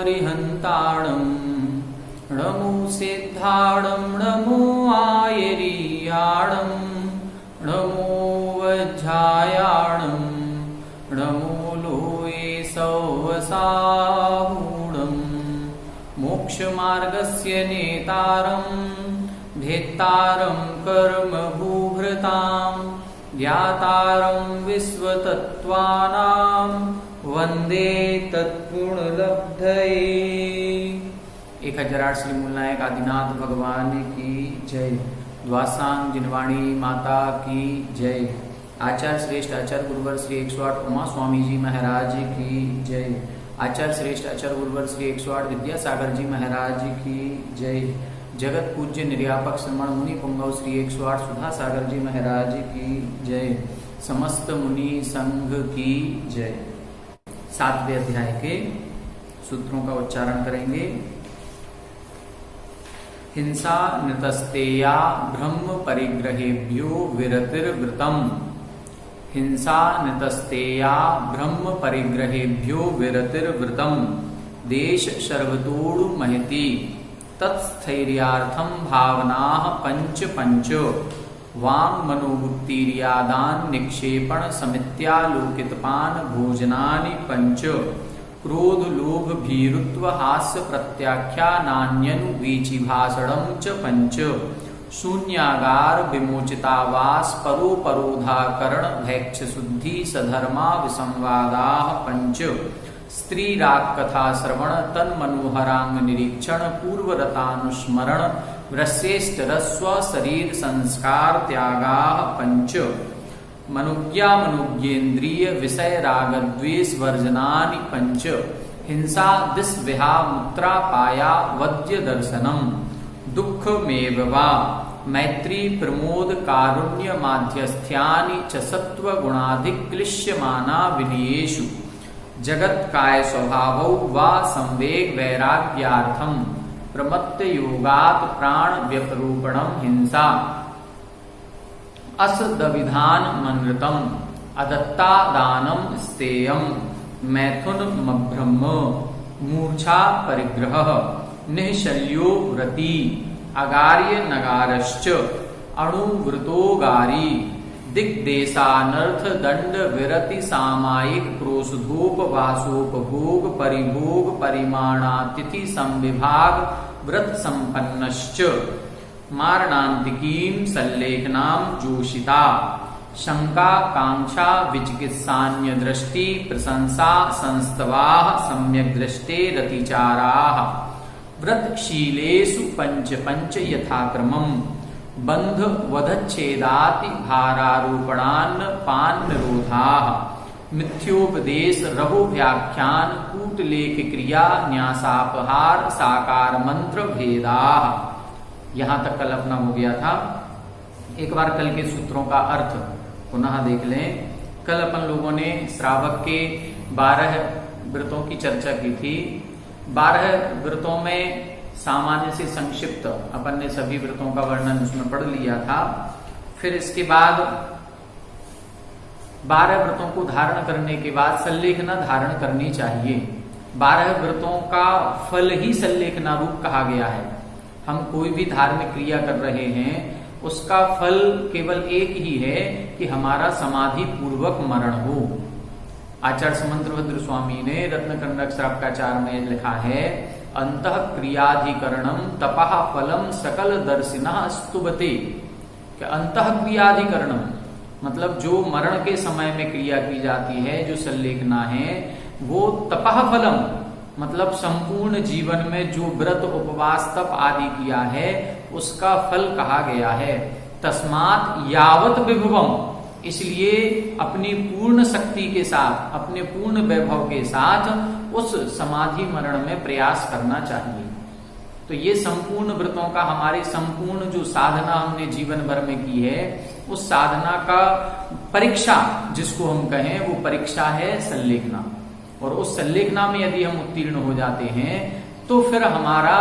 अरिहन्ताणं नमो सिद्धाणं नमो आयरीयाणं नमो वज्रायाणं नमो लोये सौवसाहूणं मोक्षमार्गस्य नेतारं भेत्तारं कर्मभूभृतां ज्ञातारं विश्वतत्त्वानां वंदे तत्पुण्यलब्धये। 1008 श्री मूलनायक आदिनाथ भगवान की जय। द्वासांग जिनवाणी माता की जय। आचार्य श्रेष्ठ आचार्य गुरुवर श्री 108 उमा स्वामी जी महाराज की जय। आचार्य श्रेष्ठ आचार्य गुरुवर श्री 108 विद्यासागर जी महाराज की जय। जगत पूज्य निर्यापक श्रमण मुनि पुंगव श्री 108 सुधा सागर जी महाराज की जय। समस्त मुनि संघ की जय। 7वें अध्याय के सूत्रों का उच्चारण करेंगे। हिंसा नृतस्तेया ब्रह्म परिग्रहेभ्यो विरतिर्वृतम्। हिंसा नृतस्तेया ब्रह्म परिग्रहेभ्यो विरतिर्वृतम्। देश शर्वतोड़ु महति तत्स्थैर्यार्थं भावनाः पंच पंच। वांग मनोबुद्धिर्यादान निक्षेपण समित्यालोकितपान भोजनानि पंच। क्रोध लोभ भीरुत्व हास्य प्रत्याख्या नान्यनु वीचि भाषणं च पंच। शून्यागार विमोचितावास परोपरोधाकरण भैक्ष शुद्धि सधर्मा विसंवादाः पंच। स्त्री राग कथा श्रवण तन मनोहरांग निरीक्षण पूर्वरतानुस्मरण वृश्रेष्ठ रस्व शरीर संस्कार त्यागाः पंच। मनुज्ञा मनुज्ञेन्द्रिय विषय राग द्वेष वर्जनानि पंच। हिंसा दिस्विहा मुत्रा पाया वद्य दर्शनम। दुख मेव वा मैत्री प्रमोद कारुण्य माध्यस्थ्यानि च सत्व गुणाधिक्लिश्यमाना विनयेषु। जगत काय स्वभावौ वा संवेग वैराग्यार्थम प्रमत्त योगात प्राण व्यपरूपणम हिंसा। असदविधान मनृतम अदत्ता दानम स्तेयम। मैथुन ब्रह्म मूर्छा परिग्रह निःशल्यो व्रती। अगार्य नगारश्च अणुवृतोगारी। दिग्देशानर्थ दंड विरति सामायिक प्रोषधोपवासोपभोग परिभोग परिमाणातिथि संविभाग व्रत संपन्नश्च। मारणांतिकीं सल्लेखनां जोषिता। शंका कांक्षा विचिकित्सान्य दृष्टि प्रशंसा संस्तवाः सम्यक दृष्टे रतिचाराः। व्रतशीलेषु पंच पंच यथाक्रमम्। बंध वधच्छेदाति भारारोपणान् पान निरोधाः। मिथ्योपदेश रहो व्याख्यान कूटलेख क्रिया न्यासापहार साकार मंत्र भेदाः। यहां तक कल अपना हो गया था। एक बार कल के सूत्रों का अर्थ पुनः देख लें। कल अपन लोगों ने श्रावक के 12 व्रतों की चर्चा की थी। 12 व्रतों में सामान्य से संक्षिप्त अपन ने सभी व्रतों का वर्णन उसमें पढ़ लिया था। फिर इसके बाद 12 व्रतों को धारण करने के बाद सल्लेखना धारण करनी चाहिए। 12 व्रतों का फल ही सल्लेखना रूप कहा गया है। हम कोई भी धार्मिक क्रिया कर रहे हैं उसका फल केवल एक ही है कि हमारा समाधि पूर्वक मरण हो। आचार्य समंत्रभद्र स्वामी ने रत्नकंडक श्रावकाचार में लिखा है, अंतः क्रियाधिकरणम तपः फलम सकल दर्शिनः स्तुवते। कि अंतः क्रियाधिकरणम मतलब जो मरण के समय में क्रिया की जाती है, जो सल्लेखना है, वो तपः फलम मतलब संपूर्ण जीवन में जो व्रत उपवास तप आदि किया है उसका फल कहा गया है। तस्मात् यावत विभवम इसलिए अपनी पूर्ण शक्ति के साथ, अपने पूर्ण वैभव के साथ उस समाधि मरण में प्रयास करना चाहिए। तो ये संपूर्ण व्रतों का हमारे संपूर्ण जो साधना हमने जीवन भर में की है, उस साधना का परीक्षा जिसको हम कहें, वो परीक्षा है सल्लेखना। और उस सल्लेखना में यदि हम उत्तीर्ण हो जाते हैं तो फिर हमारा,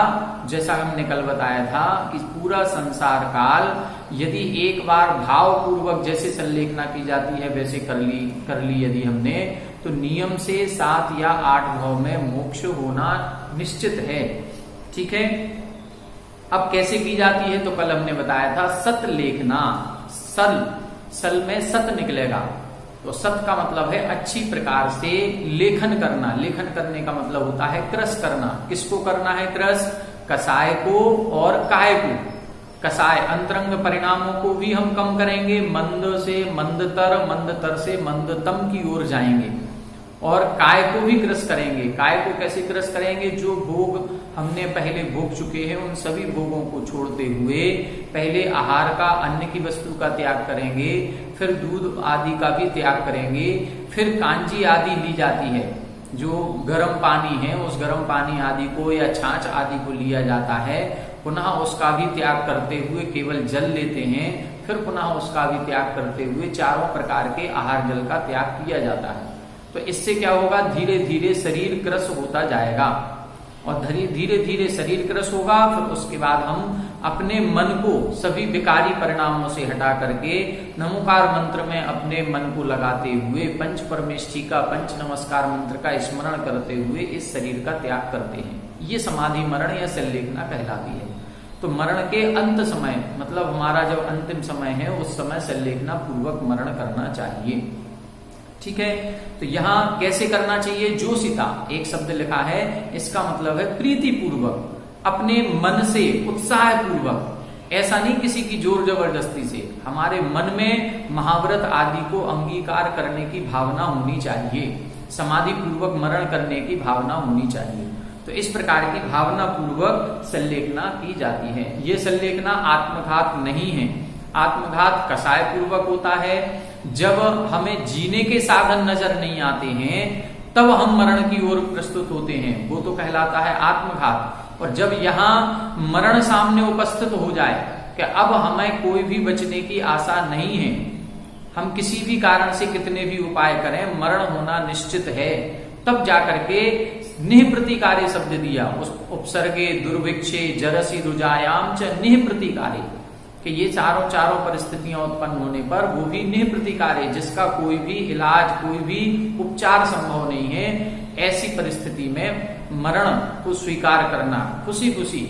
जैसा हमने कल बताया था कि पूरा संसार काल यदि एक बार भाव पूर्वक जैसे संलेखना की जाती है वैसे कर ली यदि हमने, तो नियम से 7 या 8 भाव में मोक्ष होना निश्चित है। ठीक है, अब कैसे की जाती है, तो कल हमने बताया था सत लेखना। सल में सत निकलेगा, तो सत का मतलब है अच्छी प्रकार से लेखन करना। लेखन करने का मतलब होता है क्रस करना। किसको करना है क्रस? कसाय को और काय को। कसाय अंतरंग परिणामों को भी हम कम करेंगे, मंद से मंदतर, मंदतर से मंदतम की ओर जाएंगे, और काय को भी क्रस करेंगे। काय को कैसे क्रस करेंगे? जो भोग हमने पहले भोग चुके हैं उन सभी भोगों को छोड़ते हुए पहले आहार का, अन्न की वस्तु का त्याग करेंगे, फिर दूध आदि का भी त्याग करेंगे, फिर कांजी आदि ली जाती है, जो गर्म पानी है उस गर्म पानी आदि को या छाछ आदि को लिया जाता है, पुनः उसका भी त्याग करते हुए केवल जल लेते हैं, फिर पुनः उसका भी त्याग करते हुए चारों प्रकार के आहार जल का त्याग किया जाता है। तो इससे क्या होगा? धीरे धीरे शरीर क्रस होता जाएगा, और धीरे धीरे शरीर क्रस होगा। फिर उसके बाद हम अपने मन को सभी विकारी परिणामों से हटा करके नमोकार मंत्र में अपने मन को लगाते हुए पंच परमेष्ठी का, पंच नमस्कार मंत्र का स्मरण करते हुए इस शरीर का त्याग करते हैं। ये समाधि मरण या संलेखना कहलाती है। तो मरण के अंत समय, मतलब हमारा जब अंतिम समय है उस समय संलेखना पूर्वक मरण करना चाहिए। ठीक है, तो यहां कैसे करना चाहिए? जोशिता एक शब्द लिखा है, इसका मतलब है प्रीति पूर्वक, अपने मन से, उत्साह पूर्वक, ऐसा नहीं किसी की जोर जबरदस्ती से। हमारे मन में महाव्रत आदि को अंगीकार करने की भावना होनी चाहिए, समाधि पूर्वक मरण करने की भावना होनी चाहिए। तो इस प्रकार की भावना पूर्वक संलेखना की जाती है। ये संलेखना आत्मघात नहीं है। आत्मघात कसाय पूर्वक होता है। जब हमें जीने के साधन नजर नहीं आते हैं तब हम मरण की ओर प्रस्तुत होते हैं, वो तो कहलाता है आत्मघात। और जब यहाँ मरण सामने उपस्थित हो जाए कि अब हमें कोई भी बचने की आशा नहीं है, हम किसी भी कारण से कितने भी उपाय करें मरण होना निश्चित है, तब जाकर के निह प्रतिकारे शब्द दिया। उस उपसर्गे दुर्भिक्षे जरसी रुजायाम च निह प्रतिकारे, कि ये चारों परिस्थितियां उत्पन्न होने पर वो भी निह प्रतिकारे, जिसका कोई भी इलाज, कोई भी उपचार संभव नहीं है, ऐसी परिस्थिति में मरण को स्वीकार करना, खुशी खुशी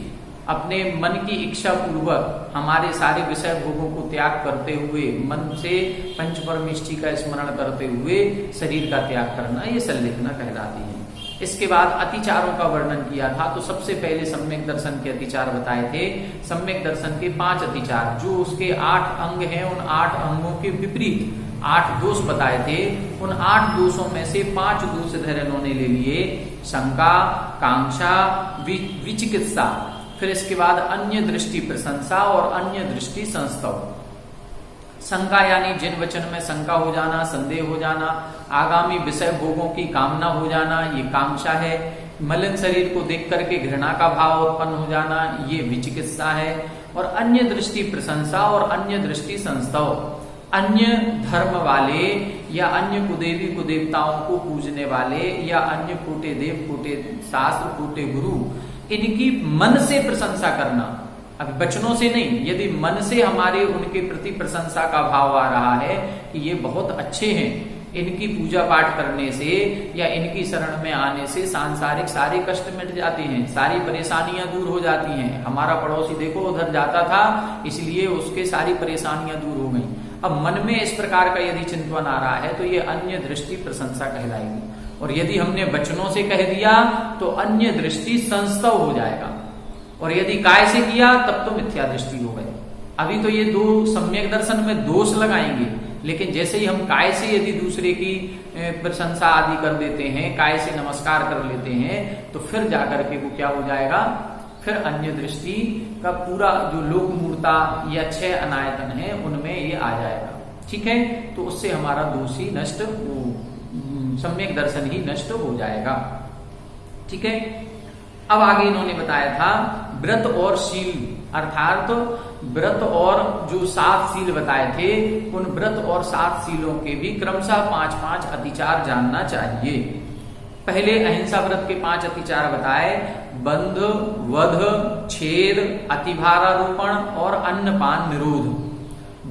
अपने मन की इच्छा पूर्वक हमारे सारे विषय भोगों को त्याग करते हुए, मन से पंच परमेष्ठी का स्मरण करते हुए शरीर का त्याग करना, ये संलेखना कहलाती है। इसके बाद अतिचारों का वर्णन किया था। तो सबसे पहले सम्यक दर्शन के अतिचार बताए थे। सम्यक दर्शन के 5 अतिचार, जो उसके 8 अंग हैं, उन 8 अंगों के विपरीत 8 दोष बताए थे। उन 8 दोषों में से 5 दोष इधर इन्होंने ले लिए, शंका, कांक्षा, विचिकित्सा, फिर इसके बाद अन्य दृष्टि प्रशंसा और अन्य दृष्टि संस्तव। शंका यानी जिन वचन में शंका हो जाना, संदेह हो जाना, आगामी विषय भोगों की कामना हो जाना, ये कांक्षा है। मलिन शरीर को देख करके घृणा का भाव उत्पन्न हो जाना, ये विचिकित्सा है। और अन्य दृष्टि प्रशंसा और अन्य दृष्टि संस्तव, अन्य धर्म वाले या अन्य कुदेवी कुदेवताओं को पूजने वाले या अन्य कोटे देव, कोटे शास्त्र, कोटे गुरु, इनकी मन से प्रशंसा करना। अब वचनों से नहीं, यदि मन से हमारे उनके प्रति प्रशंसा का भाव आ रहा है कि ये बहुत अच्छे हैं, इनकी पूजा पाठ करने से या इनकी शरण में आने से सांसारिक सारे कष्ट मिट जाते हैं, सारी परेशानियां दूर हो जाती हैं। हमारा पड़ोसी देखो उधर जाता था, इसलिए उसके सारी परेशानियां दूर हो गई। अब मन में इस प्रकार का यदि चिंतन आ रहा है तो ये अन्य दृष्टि प्रशंसा कहलाएगी। और यदि हमने वचनों से कह दिया तो अन्य दृष्टि संस्तव हो जाएगा। और यदि काय से किया तब तो मिथ्या दृष्टि हो गई। अभी तो ये 2 सम्यक दर्शन में दोष लगाएंगे, लेकिन जैसे ही हम काय से यदि दूसरे की प्रशंसा आदि कर देते हैं, काय से नमस्कार कर लेते हैं, तो फिर जाकर के वो क्या हो जाएगा, फिर अन्य दृष्टि का पूरा जो लोक मूर्ता या 6 अनायतन है उनमें ये आ जाएगा। ठीक है, तो उससे हमारा दोष ही नष्ट, सम्यक दर्शन ही नष्ट हो जाएगा। ठीक है, अब आगे इन्होंने बताया था व्रत और शील, अर्थात व्रत और जो 7 शील बताए थे, उन व्रत और 7 शीलों के भी क्रमशः 5-5 अतिचार जानना चाहिए। पहले अहिंसा व्रत के 5 अतिचार बताए, बंध, वध, छेद, अतिभारारोपण और अन्नपान निरोध।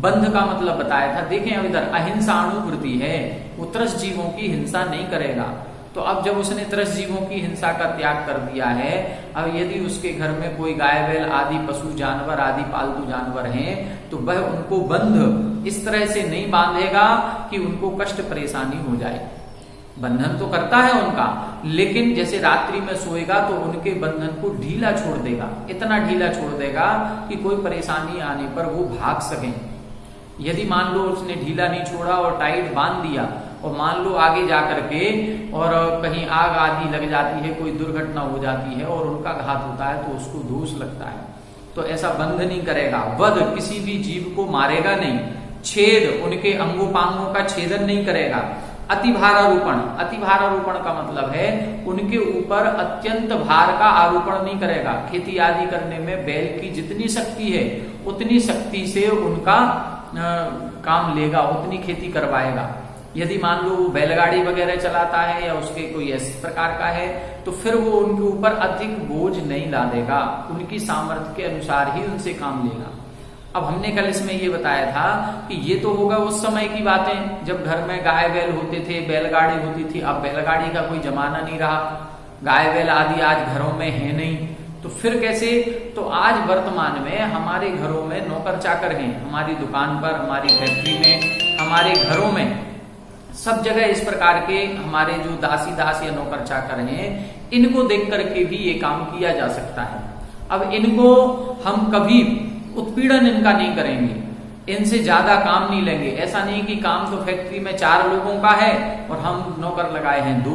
बंध का मतलब बताया था, देखें अब इधर अहिंसाणुवृत्ति है, वो त्रस्त जीवों की हिंसा नहीं करेगा। तो अब जब उसने त्रस्त जीवों की हिंसा का त्याग कर दिया है, अब यदि उसके घर में कोई गाय बैल आदि पशु जानवर आदि पालतू जानवर हैं, तो वह उनको बंध इस तरह से नहीं बांधेगा कि उनको कष्ट परेशानी हो जाए। बंधन तो करता है उनका, लेकिन जैसे रात्रि में सोएगा तो उनके बंधन को ढीला छोड़ देगा, इतना ढीला छोड़ देगा कि कोई परेशानी आने पर वो भाग सकें। यदि मान लो उसने ढीला नहीं छोड़ा और टाइट बांध दिया, और मान लो आगे जाकर के और कहीं आग आदि लग जाती है, कोई दुर्घटना हो जाती है और उनका घात होता है, तो उसको दोष लगता है। तो ऐसा बंध नहीं करेगा। वध, किसी भी जीव को मारेगा नहीं। छेद, उनके अंगोपांगों का छेदन नहीं करेगा। अतिभारारोपण, अतिभारारोपण का मतलब है उनके ऊपर अत्यंत भार का आरोपण नहीं करेगा। खेती आदि करने में बैल की जितनी शक्ति है उतनी शक्ति से उनका काम लेगा, उतनी खेती करवाएगा। यदि मान लो वो बैलगाड़ी वगैरह चलाता है या उसके कोई इस प्रकार का है, तो फिर वो उनके ऊपर अधिक बोझ नहीं ला देगा, उनकी सामर्थ्य के अनुसार ही उनसे काम लेगा। अब हमने कल इसमें ये बताया था कि ये तो होगा उस समय की बातें जब घर में गाय बैल होते थे, बैलगाड़ी होती थी। अब बैलगाड़ी का कोई जमाना नहीं रहा, गाय बैल आदि आज घरों में है नहीं, तो फिर कैसे? तो आज वर्तमान में हमारे घरों में नौकर चाकर हैं, हमारी दुकान पर, हमारी फैक्ट्री में, हमारे घरों में, सब जगह इस प्रकार के हमारे जो दासी दास या नौकर चाकर हैं, इनको देख करके भी ये काम किया जा सकता है। अब इनको हम कभी उत्पीड़न इनका नहीं करेंगे, इनसे ज्यादा काम नहीं लेंगे। ऐसा नहीं कि काम तो फैक्ट्री में 4 लोगों का है और हम नौकर लगाए हैं 2,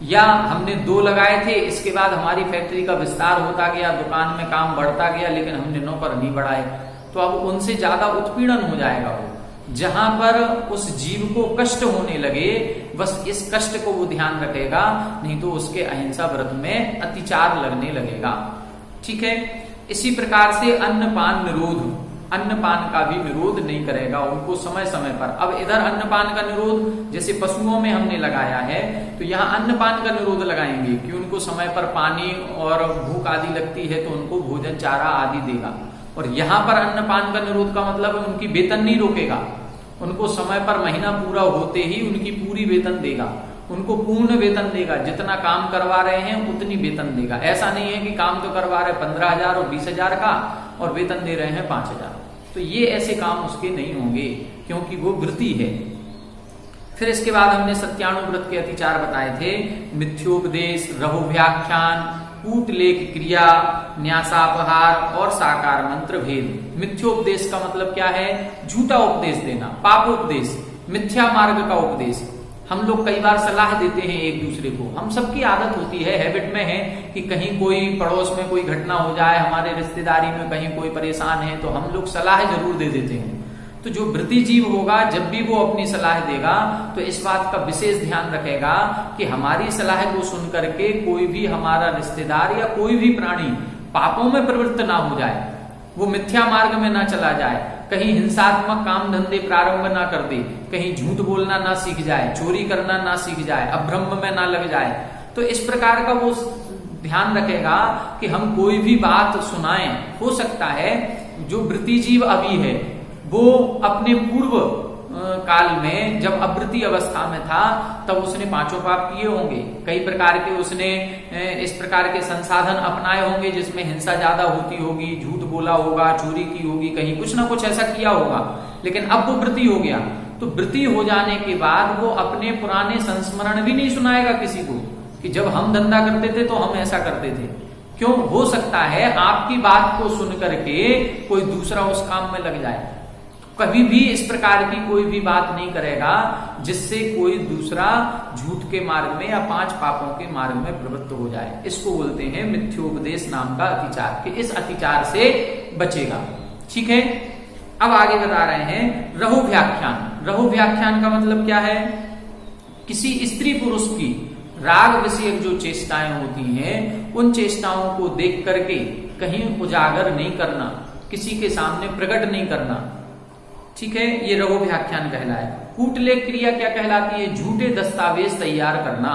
या हमने 2 लगाए थे, इसके बाद हमारी फैक्ट्री का विस्तार होता गया, दुकान में काम बढ़ता गया, लेकिन हमने नौकर नहीं बढ़ाए, तो अब उनसे ज्यादा उत्पीड़न हो जाएगा। वो जहां पर उस जीव को कष्ट होने लगे, बस इस कष्ट को वो ध्यान रखेगा, नहीं तो उसके अहिंसा व्रत में अतिचार लगने लगेगा। ठीक है। इसी प्रकार से अन्नपान निरोध, अन्नपान का भी निरोध नहीं करेगा, उनको समय समय पर। अब इधर अन्नपान का निरोध जैसे पशुओं में हमने लगाया है, तो यहाँ अन्नपान का निरोध लगाएंगे कि उनको समय पर पानी और भूख आदि लगती है तो उनको भोजन चारा आदि देगा। और यहाँ पर अन्नपान का निरोध का मतलब है उनकी वेतन नहीं रोकेगा, उनको समय पर महीना पूरा होते ही उनकी पूरी वेतन देगा, उनको पूर्ण वेतन देगा, जितना काम करवा रहे हैं उतनी वेतन देगा। ऐसा नहीं है कि काम तो करवा रहे 15,000 और 20,000 का और वेतन दे रहे हैं 5,000, तो ये ऐसे काम उसके नहीं होंगे, क्योंकि वो वृत्ति है। फिर इसके बाद हमने सत्यानुव्रत के अतिचार बताए थे, मिथ्योपदेश, रहुव्याख्यान, कूटलेख क्रिया, न्यासापहार और साकार मंत्र भेद। मिथ्योपदेश का मतलब क्या है? झूठा उपदेश देना, पापोपदेश, मिथ्या मार्ग का उपदेश। हम लोग कई बार सलाह देते हैं एक दूसरे को, हम सबकी आदत होती है, हैबिट में है कि कहीं कोई पड़ोस में कोई घटना हो जाए, हमारे रिश्तेदारी में कहीं कोई परेशान है, तो हम लोग सलाह जरूर दे देते हैं। तो जो वृत्ति जीव होगा, जब भी वो अपनी सलाह देगा तो इस बात का विशेष ध्यान रखेगा कि हमारी सलाह को सुन करके कोई भी हमारा रिश्तेदार या कोई भी प्राणी पापों में प्रवृत्त ना हो जाए, वो मिथ्या मार्ग में ना चला जाए, कहीं हिंसात्मक काम धंधे प्रारंभ ना कर दे, कहीं झूठ बोलना ना सीख जाए, चोरी करना ना सीख जाए, अभ्रम में ना लग जाए। तो इस प्रकार का वो ध्यान रखेगा कि हम कोई भी बात सुनाएं। हो सकता है जो वृत्ति जीव अभी है वो अपने पूर्व काल में जब अवृत्ति अवस्था में था तब उसने 5 पाप किए होंगे, कई प्रकार के उसने इस प्रकार के संसाधन अपनाए होंगे जिसमें हिंसा ज्यादा होती होगी, झूठ बोला होगा, चोरी की होगी, कहीं कुछ ना कुछ ऐसा किया होगा। लेकिन अब वो वृत्ति हो गया, तो वृत्ति हो जाने के बाद वो अपने पुराने संस्मरण भी नहीं सुनाएगा किसी को कि जब हम धंधा करते थे तो हम ऐसा करते थे। क्यों? हो सकता है आपकी बात को सुन करके कोई दूसरा उस काम में लग जाए। कभी भी इस प्रकार की कोई भी बात नहीं करेगा जिससे कोई दूसरा झूठ के मार्ग में या 5 पापों के मार्ग में प्रवृत्त हो जाए। इसको बोलते हैं मिथ्योपदेश नाम का अतिचार, कि इस अतिचार से बचेगा। ठीक है। अब आगे बता रहे हैं रहुव्याख्यान। रहुव्याख्यान का मतलब क्या है? किसी स्त्री पुरुष की राग विषयक जो चेष्टाएं होती हैं उन चेष्टाओं को देख करके कहीं उजागर नहीं करना, किसी के सामने प्रकट नहीं करना। ठीक है, ये रहुव्याख्यान कहलाए। कूटलेख क्रिया क्या कहलाती है? झूठे दस्तावेज तैयार करना।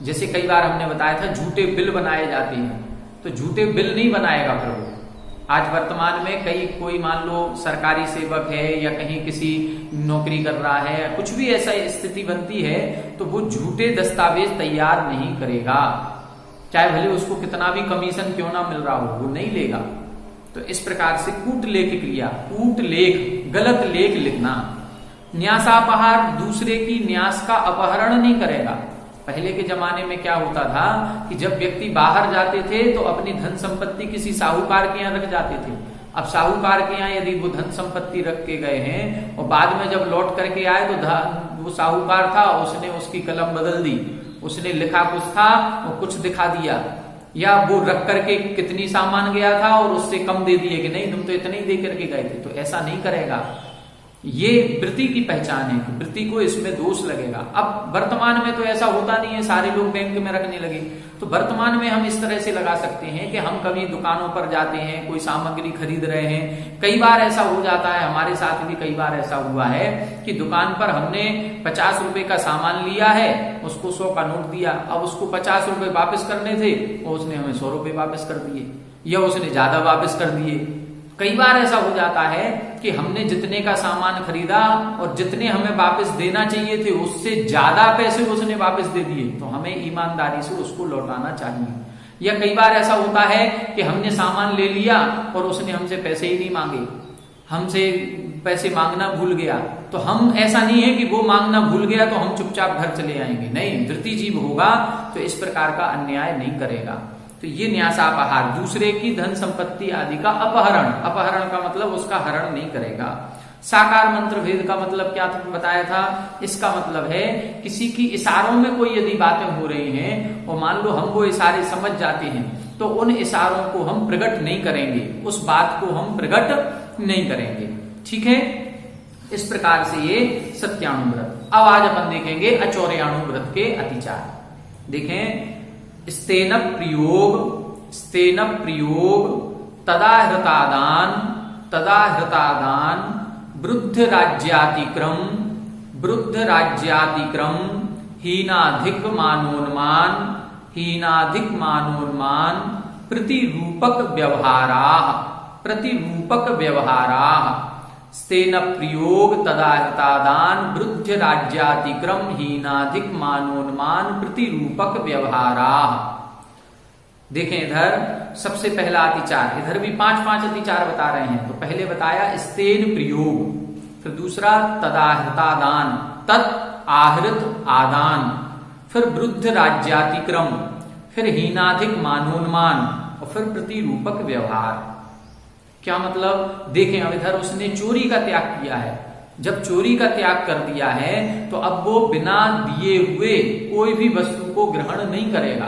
जैसे कई बार हमने बताया था झूठे बिल बनाए जाते हैं, तो झूठे बिल नहीं बनाएगा प्रभु। आज वर्तमान में कोई मान लो सरकारी सेवक है या कहीं किसी नौकरी कर रहा है या कुछ भी ऐसा स्थिति बनती है, तो वो झूठे दस्तावेज तैयार नहीं करेगा, चाहे भले उसको कितना भी कमीशन क्यों ना मिल रहा हो, वो नहीं लेगा। तो इस प्रकार से कूटलेख क्रिया, कूटलेख गलत लेख लिखना। न्यासापहार, दूसरे की न्यास का अपहरण नहीं करेगा। पहले के जमाने में क्या होता था कि जब व्यक्ति बाहर जाते थे तो अपनी धन संपत्ति किसी साहूकार के यहाँ रख जाते थे। अब साहूकार के यहाँ यदि वो धन संपत्ति रख के गए हैं और बाद में जब लौट करके आए तो वो साहूकार था, उसने उसकी कलम बदल दी, उसने लिखा कुछ था और कुछ दिखा दिया, या वो रख करके कितनी सामान गया था और उससे कम दे दिए कि नहीं तुम तो इतने ही दे करके गए थे। तो ऐसा नहीं करेगा। ये वृत्ति की पहचान है कि वृत्ति को इसमें दोष लगेगा। अब वर्तमान में तो ऐसा होता नहीं है, सारे लोग बैंक में रखने लगे। तो वर्तमान में हम इस तरह से लगा सकते हैं कि हम कभी दुकानों पर जाते हैं, कोई सामग्री खरीद रहे हैं, कई बार ऐसा हो जाता है, हमारे साथ भी कई बार ऐसा हुआ है कि दुकान पर हमने 50 रुपए का सामान लिया है, उसको 100 का नोट दिया, अब उसको 50 रुपए वापस करने थे और उसने हमें 100 रुपए वापस कर दिए या उसने ज्यादा वापस कर दिए। कई बार ऐसा हो जाता है कि हमने जितने का सामान खरीदा और जितने हमें वापस देना चाहिए थे उससे ज्यादा पैसे उसने वापस दे दिए, तो हमें ईमानदारी से उसको लौटाना चाहिए। या कई बार ऐसा होता है कि हमने सामान ले लिया और उसने हमसे पैसे ही नहीं मांगे, हमसे पैसे मांगना भूल गया। तो हम ऐसा नहीं है कि वो मांगना भूल गया तो हम चुपचाप घर चले आएंगे, नहीं, वृत्ति जीव होगा तो इस प्रकार का अन्याय नहीं करेगा। तो ये न्यासापहार, दूसरे की धन संपत्ति आदि का अपहरण, अपहरण का मतलब उसका हरण नहीं करेगा। साकार मंत्र भेद का मतलब क्या था बताया था, इसका मतलब है किसी की इशारों में कोई यदि बातें हो रही हैं और मान लो हम वो इशारे समझ जाते हैं तो उन इशारों को हम प्रकट नहीं करेंगे, उस बात को हम प्रकट नहीं करेंगे। ठीक है, इस प्रकार से ये सत्यानुव्रत। अब आज अपन देखेंगे अचौर्यानुव्रत के अतिचार। देखें, स्तेन प्रयोग, स्तेन प्रयोग, तदाहृतादान, तदाहृतादान, वृद्ध राज्यातिक्रम, वृद्ध राज्यातिक्रम, हीनाधिक मानोन्मान, हीनाधिक मानोन्मान, प्रतिरूपक व्यवहाराः, प्रतिरूपक व्यवहाराः। स्तेन प्रयोग, तदाहृतादान, वृद्ध राज्यातिक्रम, हीनाधिक मानोन्मान, प्रतिरूपक व्यवहाराः। देखें इधर सबसे पहला अतिचार, इधर भी 5-5 अतिचार बता रहे हैं। तो पहले बताया स्तेन प्रयोग, फिर दूसरा तदाहृतादान, तत् आहृत आदान, फिर वृद्ध राज्यातिक्रम, फिर हीनाधिक मानोन्मान और फिर प्रतिरूपक व्यवहार। क्या मतलब, देखें अब इधर उसने चोरी का त्याग किया है। जब चोरी का त्याग कर दिया है तो अब वो बिना दिए हुए कोई भी वस्तु को ग्रहण नहीं करेगा।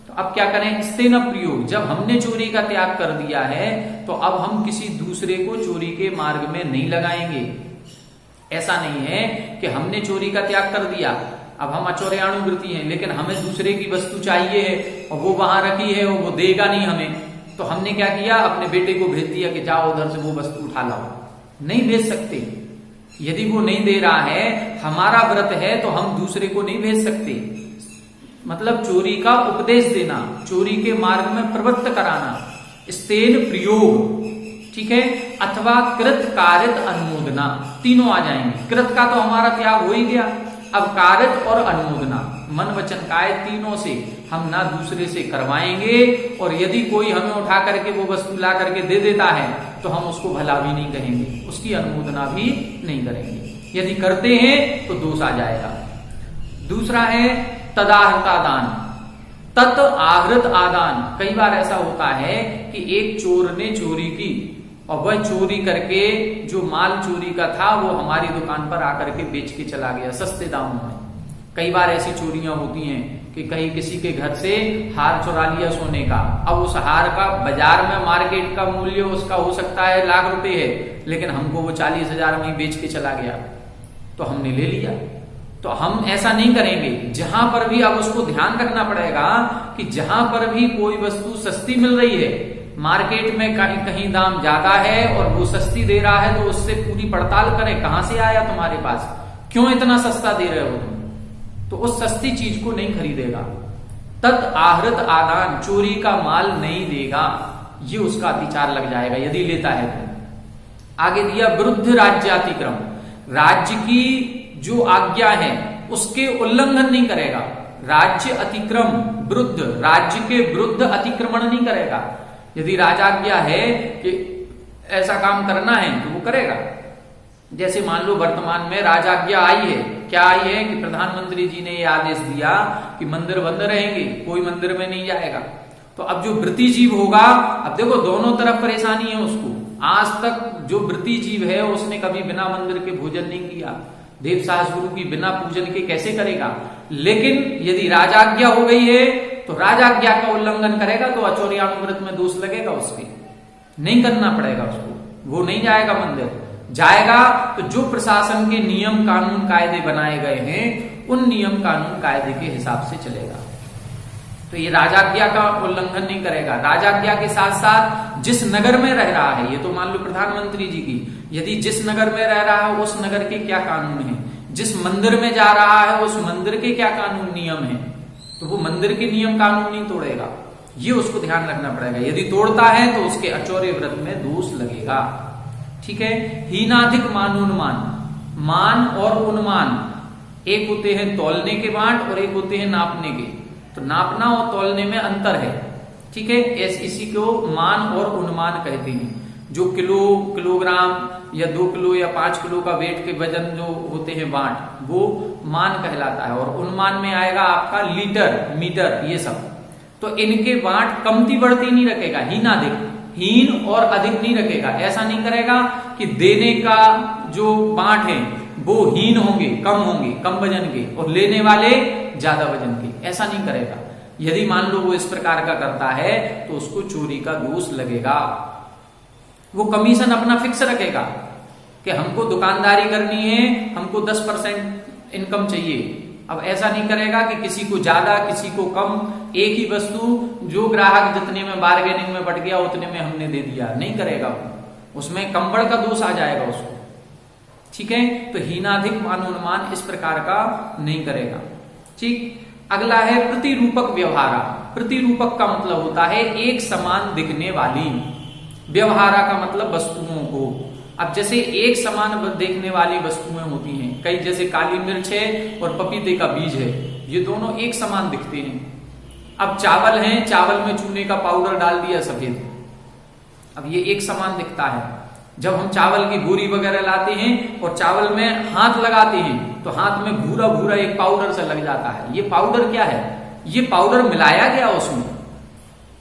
तो अब क्या करें, स्तेन प्रयोग, जब हमने चोरी का त्याग कर दिया है तो अब हम किसी दूसरे को चोरी के मार्ग में नहीं लगाएंगे। ऐसा नहीं है कि हमने चोरी का त्याग कर दिया, अब हम अचौर्यानुवृत्ति हैं, लेकिन हमें दूसरे की वस्तु चाहिए है और वो वहां रखी है और वो देगा नहीं हमें, तो हमने क्या किया, अपने बेटे को भेज दिया कि जाओ उधर से वो वस्तु उठा लाओ। नहीं भेज सकते, यदि वो नहीं दे रहा है, हमारा व्रत है तो हम दूसरे को नहीं भेज सकते। मतलब चोरी का उपदेश देना, चोरी के मार्ग में प्रवृत्त कराना। स्तेन प्रयोग, ठीक है, अथवा कृत कारित अनुमोदना, तीनों आ जाएंगे। कृत का तो हमारा त्याग हो ही गया, अब कारित और अनुमोदना, मन वचन काय तीनों से हम ना दूसरे से करवाएंगे, और यदि कोई हमें उठा करके वो वस्तु ला करके दे देता है तो हम उसको भला भी नहीं कहेंगे, उसकी अनुमोदना भी नहीं करेंगे। यदि करते हैं तो दोष आ जाएगा। दूसरा है तदाहृतादान, तत् आहृत आदान। कई बार ऐसा होता है कि एक चोर ने चोरी की और वह चोरी करके जो माल चोरी का था वो हमारी दुकान पर आकर के बेच के चला गया सस्ते दामों में। कई बार ऐसी चोरियां होती हैं कि कहीं किसी के घर से हार चुरा लिया सोने का, अब उस हार का बाजार में मार्केट का मूल्य उसका हो सकता है लाख रुपए है, लेकिन हमको वो 40,000 में ही बेच के चला गया, तो हमने ले लिया। तो हम ऐसा नहीं करेंगे। जहां पर भी अब उसको ध्यान रखना पड़ेगा कि जहां पर भी कोई वस्तु सस्ती मिल रही है, मार्केट में कहीं दाम ज्यादा है और वो सस्ती दे रहा है, तो उससे पूरी पड़ताल करें, कहां से आया तुम्हारे पास, क्यों इतना सस्ता दे रहे हो तुम। तो उस सस्ती चीज को नहीं खरीदेगा। तत् आहृत आदान, चोरी का माल नहीं देगा, ये उसका अतिचार लग जाएगा यदि लेता है तो। आगे दिया विरुद्ध राज्यातिक्रम, राज्य की जो आज्ञा है उसके उल्लंघन नहीं करेगा। राज्य अतिक्रम विरुद्ध, राज्य के विरुद्ध अतिक्रमण नहीं करेगा। यदि राजाज्ञा है कि ऐसा काम करना है तो वो करेगा। जैसे मान लो वर्तमान में राजाज्ञा आई है, क्या आई है कि प्रधानमंत्री जी ने ये आदेश दिया कि मंदिर बंद रहेंगे, कोई मंदिर में नहीं जाएगा। तो अब जो वृत्ति जीव होगा, अब देखो दोनों तरफ परेशानी है उसको। आज तक जो वृत्ति जीव है उसने कभी बिना मंदिर के भोजन नहीं किया, देव साहस गुरु की बिना पूजन के कैसे करेगा। लेकिन यदि राजाज्ञा हो गई है तो राजाज्ञा का उल्लंघन करेगा तो अचौर्यानुव्रत में दोष लगेगा, उसके नहीं करना पड़ेगा उसको, वो नहीं जाएगा मंदिर। जाएगा तो जो प्रशासन के नियम कानून कायदे बनाए गए हैं उन नियम कानून कायदे के हिसाब से चलेगा। तो ये राजाज्ञा का उल्लंघन नहीं करेगा। राजाज्ञा के साथ साथ जिस नगर में रह रहा है, ये तो मान लो प्रधानमंत्री जी की, यदि जिस नगर में रह रहा है उस नगर के क्या कानून है, जिस मंदिर में जा रहा है उस मंदिर के क्या कानून नियम है, तो वो मंदिर के नियम कानून नहीं तोड़ेगा, ये उसको ध्यान रखना पड़ेगा। यदि तोड़ता है तो उसके अचौर्य व्रत में दोष लगेगा। ठीक है। हीनाधिक मानोन्मान, मान और उन्मान एक होते हैं तौलने के बांट और एक होते हैं नापने के। तो नापना और तौलने में अंतर है। ठीक है। इसी को मान और उन्मान कहते हैं। जो किलो, किलोग्राम या 2 किलो या 5 किलो का वेट के वजन जो होते हैं बांट, वो मान कहलाता है। और उन्मान में आएगा आपका लीटर, मीटर, ये सब। तो इनके बांट कमती बढ़ती नहीं रखेगा, हीनाधिक, हीन और अधिक नहीं रखेगा। ऐसा नहीं करेगा कि देने का जो बांट है वो हीन होंगे, कम वजन के, और लेने वाले ज्यादा वजन के, ऐसा नहीं करेगा। यदि मान लो वो इस प्रकार का करता है तो उसको चोरी का दोष लगेगा। वो कमीशन अपना फिक्स रखेगा कि हमको दुकानदारी करनी है, हमको 10% इनकम चाहिए। अब ऐसा नहीं करेगा कि किसी को ज्यादा किसी को कम, एक ही वस्तु जो ग्राहक जितने में बार्गेनिंग में बढ़ गया उतने में हमने दे दिया, नहीं करेगा वो, उसमें कम बढ़ का दोष आ जाएगा उसको। ठीक है। तो हीनाधिक मानोन्मान इस प्रकार का नहीं करेगा। ठीक। अगला है प्रतिरूपक व्यवहारा। प्रतिरूपक का मतलब होता है एक समान दिखने वाली, व्यवहारा का मतलब वस्तुओं को। अब जैसे एक समान देखने वाली वस्तुएं होती हैं, कई जैसे काली मिर्च है और पपीते का बीज है, ये दोनों एक समान दिखते हैं। अब चावल है, चावल में चूने का पाउडर डाल दिया सफेद, अब ये एक समान दिखता है। जब हम चावल की बोरी वगैरह लाते हैं और चावल में हाथ लगाते हैं तो हाथ में भूरा भूरा एक पाउडर सा लग जाता है। ये पाउडर क्या है? ये पाउडर मिलाया गया उसमें।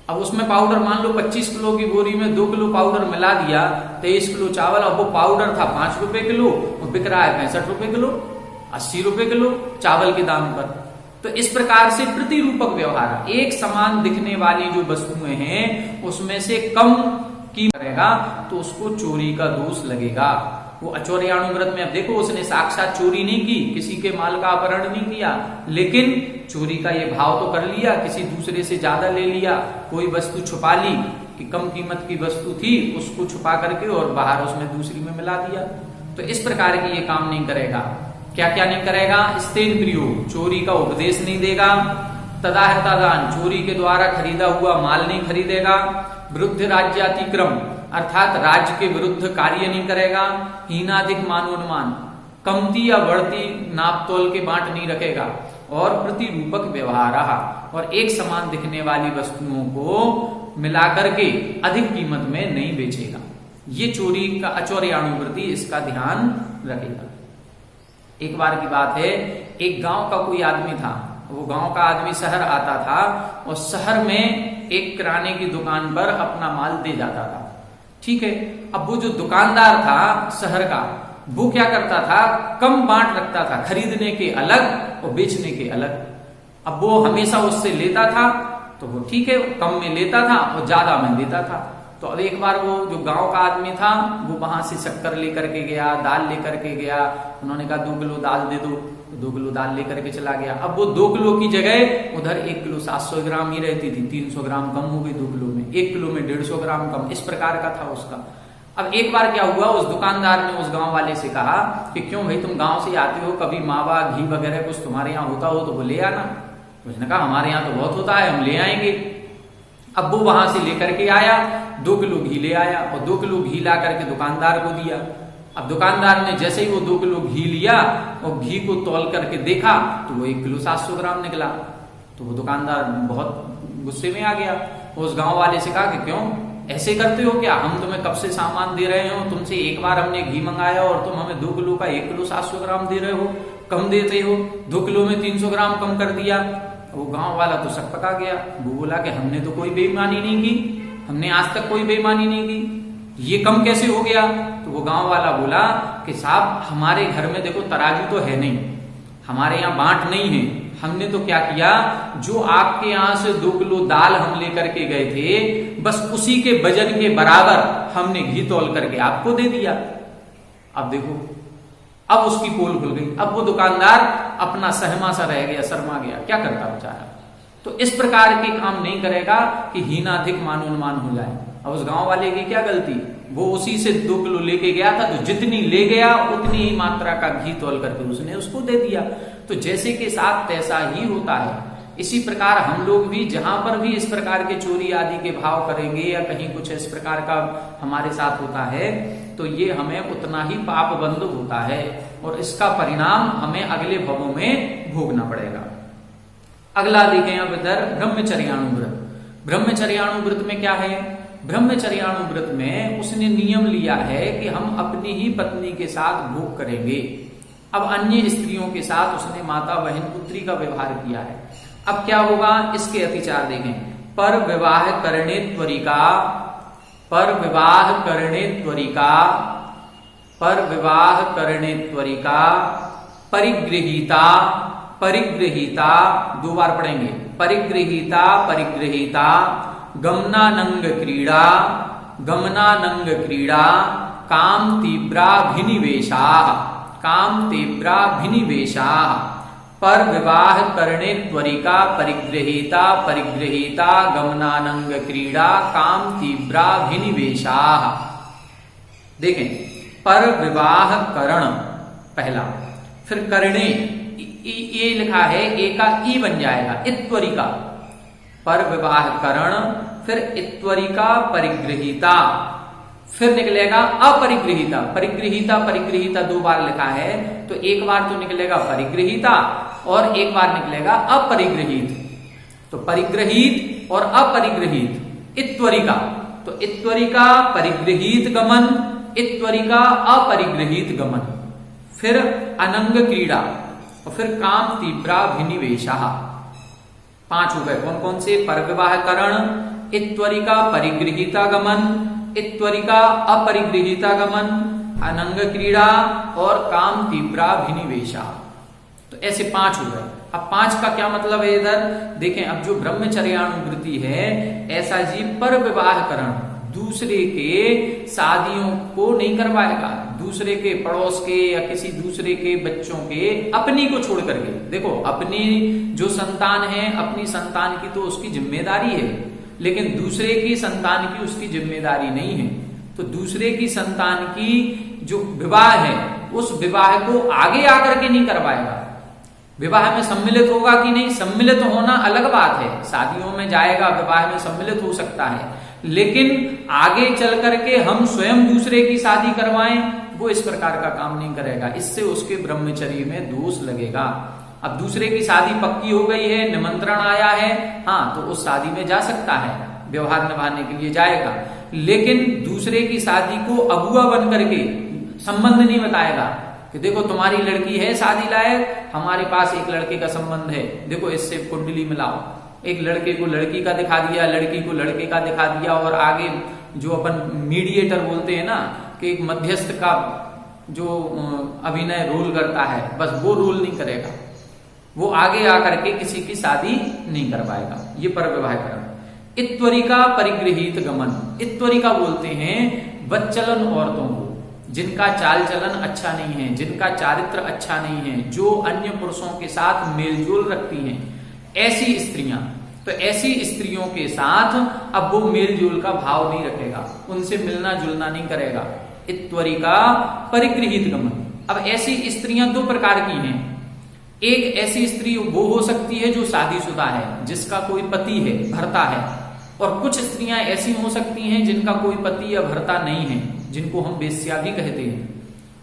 अब उसमें पाउडर मान लो 25 किलो की बोरी में 2 किलो पाउडर मिला दिया, 23 किलो चावल। अब वो पाउडर था 5 रुपए किलो और बिक रहा है 65 रुपए किलो, 80 रुपए किलो चावल के दाम पर। तो इस प्रकार से प्रतिरूपक व्यवहार, एक समान दिखने वाली जो वस्तुएं हैं उसमें से कम की करेगा तो उसको चोरी का दोष लगेगा। वो अचौर्यानुव्रत में, अब देखो उसने साक्षात चोरी नहीं की, किसी के माल का अपहरण नहीं किया, लेकिन चोरी का ये भाव तो कर लिया, किसी दूसरे से ज्यादा ले लिया, कोई वस्तु छुपा ली कि कम कीमत की वस्तु थी उसको छुपा करके और बाहर उसमें दूसरी में मिला दिया। तो इस प्रकार की ये काम नहीं करेगा। क्या क्या नहीं करेगा? स्तेन प्रियो, चोरी का उपदेश नहीं देगा। तदाहृतादान, चोरी के द्वारा खरीदा हुआ माल नहीं खरीदेगा। विरुद्ध राज्यातिक्रम, अर्थात राज्य के विरुद्ध कार्य नहीं करेगा। हीनाधिक मानोन्मान, कमती या बढ़ती नाप तोल के बांट नहीं रखेगा। और प्रतिरूपक व्यवहार, और एक समान दिखने वाली वस्तुओं को मिलाकर के अधिक कीमत में नहीं बेचेगा। ये चोरी का अचौर्यानुवृत्ति, इसका ध्यान रखेगा। एक बार की बात है, एक गांव का कोई आदमी था, वो गांव का आदमी शहर आता था और शहर में एक किराने की दुकान पर अपना माल दे जाता था। ठीक है। अब वो जो दुकानदार था शहर का, वो क्या करता था, कम बांट रखता था, खरीदने के अलग और बेचने के अलग। अब वो हमेशा उससे लेता था तो वो ठीक है, कम में लेता था और ज्यादा में देता था। तो अब एक बार वो जो गांव का आदमी था वो वहां से शक्कर लेकर के गया, दाल लेकर के गया। उन्होंने कहा 2 किलो दाल दे दो, तो 2 किलो दाल लेकर के चला गया। अब वो 2 किलो की जगह उधर 1 किलो 700 ग्राम ही रहती थी, 300 ग्राम कम हो गई 2 किलो में, 1 किलो में 150 ग्राम कम, इस प्रकार का था उसका। अब एक बार क्या हुआ, उस दुकानदार ने उस गांव वाले से कहा कि क्यों भाई, तुम गांव से आते हो, कभी मावा घी वगैरह कुछ तुम्हारे यहाँ होता हो तो वो ले आना। तो उसने कहा हमारे यहाँ तो बहुत होता है, हम ले आएंगे। अब वो वहां से लेकर के आया, 2 किलो घी ले आया और 2 किलो घी ला करके दुकानदार को दिया। अब दुकानदार ने जैसे ही वो 2 किलो घी लिया और घी को तौल करके देखा तो वो 1 किलो 700 ग्राम निकला। तो वो दुकानदार बहुत गुस्से में आ गया। उस गांव वाले से कहा कि क्यों ऐसे करते हो क्या, हम तुम्हें कब से सामान दे रहे हो, तुमसे एक बार हमने घी मंगाया और तुम हमें 2 किलो का 1 किलो 700 ग्राम दे रहे हो, कम देते हो, 2 किलो में 300 ग्राम कम कर दिया। वो गांव वाला तो शक पका गया। वो बोला कि हमने तो कोई बेईमानी नहीं की, हमने आज तक कोई बेईमानी नहीं की, ये कम कैसे हो गया। तो वो गांव वाला बोला कि साहब हमारे घर में देखो तराजू तो है नहीं, हमारे यहाँ बांट नहीं है, हमने तो क्या किया, जो आपके यहाँ से 2 किलो दाल हम लेकर के गए थे बस उसी के वजन के बराबर हमने घी तौल करके आपको दे दिया। अब देखो, अब उसकी पोल खुल गई। अब वो दुकानदार अपना सहमा सा रह गया, शर्मा गया, क्या करता बेचारा। तो इस प्रकार के काम नहीं करेगा कि हीनाधिक मानोन्मान हो जाए। अब उस गांव वाले की क्या गलती, वो उसी से 2 किलो लेके गया था, तो जितनी ले गया उतनी ही मात्रा का घी तौल करके उसने उसको दे दिया। तो जैसे के साथ तैसा ही होता है। इसी प्रकार हम लोग भी जहां पर भी इस प्रकार के चोरी आदि के भाव करेंगे या कहीं कुछ इस प्रकार का हमारे साथ होता है तो ये हमें उतना ही पापबंद होता है और इसका परिणाम हमें अगले भवों में भोगना पड़ेगा। अगला देखें अब इधर ब्रह्मचर्याणु व्रत। ब्रह्मचर्याणु व्रत में क्या है, ब्रह्मचर्याणु व्रत में उसने नियम लिया है कि हम अपनी ही पत्नी के साथ भोग करेंगे। अब अन्य स्त्रियों के साथ उसने माता बहन पुत्री का व्यवहार किया है। अब क्या होगा, इसके अतिचार देखें। पर विवाह करणे त्वरिका, पर विवाह करणे त्वरिका, पर विवाह करणे त्वरिका, परिगृहीता, परिगृहीता, 2 बार पढ़ेंगे, परिगृहीता, परिगृहीता, गमनानंग क्रीड़ा, गमनानंग क्रीड़ा, काम तीव्राभिनिवेशा, काम तीव्राभिनिवेशा, पर विवाह करणे त्वरिका, परिगृहीता, परिगृहीता, गमनानंग क्रीड़ा, काम तीव्राभिनिवेशा। देखें, पर विवाह करण पहला, फिर करणे ये लिखा है, ए का ई बन जाएगा, इत्वरिका, पर विवाह करण, फिर इत्वरिका, परिगृहीता, फिर निकलेगा अपरिगृहीता। परिगृहीता परिगृहीता 2 बार लिखा है तो एक बार तो निकलेगा परिगृहीता और एक बार निकलेगा अपरिगृहित। तो परिगृहित और अपरिगृहित, इत्वरिका, तो इत्वरिका परिगृहित गमन, इत्वरिका अपरिगृहित गमन, फिर अनंग क्रीड़ा और फिर काम तीव्राभिनिवेशा। 5 हो गए, कौन कौन से, पर विवाह करण, इत्वरिका परिगृहीता गमन, इत्वरिका अपरिगृहीता गमन, अनंग क्रीड़ा और काम तीव्राभिनिवेशा। तो ऐसे 5 हो गए। अब 5 का क्या मतलब है इधर देखें। अब जो ब्रह्मचर्यानुवृत्ति है, ऐसा जीव पर विवाह करण, दूसरे के शादियों को नहीं करवाएगा, दूसरे के पड़ोस के या किसी दूसरे के बच्चों के, अपनी को छोड़ करके। देखो, अपनी जो संतान है, अपनी संतान की तो उसकी जिम्मेदारी है, लेकिन दूसरे की संतान की उसकी जिम्मेदारी नहीं है। तो दूसरे की संतान की जो विवाह है, उस विवाह को आगे आकर के नहीं करवाएगा। विवाह में सम्मिलित होगा कि नहीं, सम्मिलित होना अलग बात है, शादियों में जाएगा, विवाह में सम्मिलित हो सकता है, लेकिन आगे चल करके हम स्वयं दूसरे की शादी करवाएं, वो इस प्रकार का काम नहीं करेगा। इससे उसके ब्रह्मचर्य में दोष लगेगा। अब दूसरे की शादी पक्की हो गई है, निमंत्रण आया है, हाँ, तो उस शादी में जा सकता है, व्यवहार निभाने के लिए जाएगा, लेकिन दूसरे की शादी को अगुआ बन करके संबंध नहीं बताएगा कि देखो तुम्हारी लड़की है शादी लायक, हमारे पास एक लड़के का संबंध है, देखो इससे कुंडली मिलाओ। एक लड़के को लड़की का दिखा दिया, लड़की को लड़के का दिखा दिया, और आगे जो अपन मीडिएटर बोलते हैं ना, कि एक मध्यस्थ का जो अभिनय रोल करता है, बस वो रोल नहीं करेगा, वो आगे आकर के किसी की शादी नहीं करवाएगा। ये पर विवाह करण। इत्वरिका परिगृहित गमन, इत्वरिका बोलते हैं बच्चलन औरतों को, जिनका चाल चलन अच्छा नहीं है, जिनका चारित्र अच्छा नहीं है, जो अन्य पुरुषों के साथ मेलजोल रखती हैं, ऐसी स्त्रियां। तो ऐसी स्त्रियों के साथ अब वो मेलजोल का भाव नहीं रखेगा, उनसे मिलना जुलना नहीं करेगा। इत्वरिका परिगृहित गमन। अब ऐसी स्त्रियां 2 प्रकार की हैं। एक ऐसी स्त्री वो हो सकती है जो शादीशुदा है, जिसका कोई पति है, भर्ता है, और कुछ स्त्रियां ऐसी हो सकती हैं जिनका कोई पति या भर्ता नहीं है, जिनको हम वेश्या भी कहते हैं।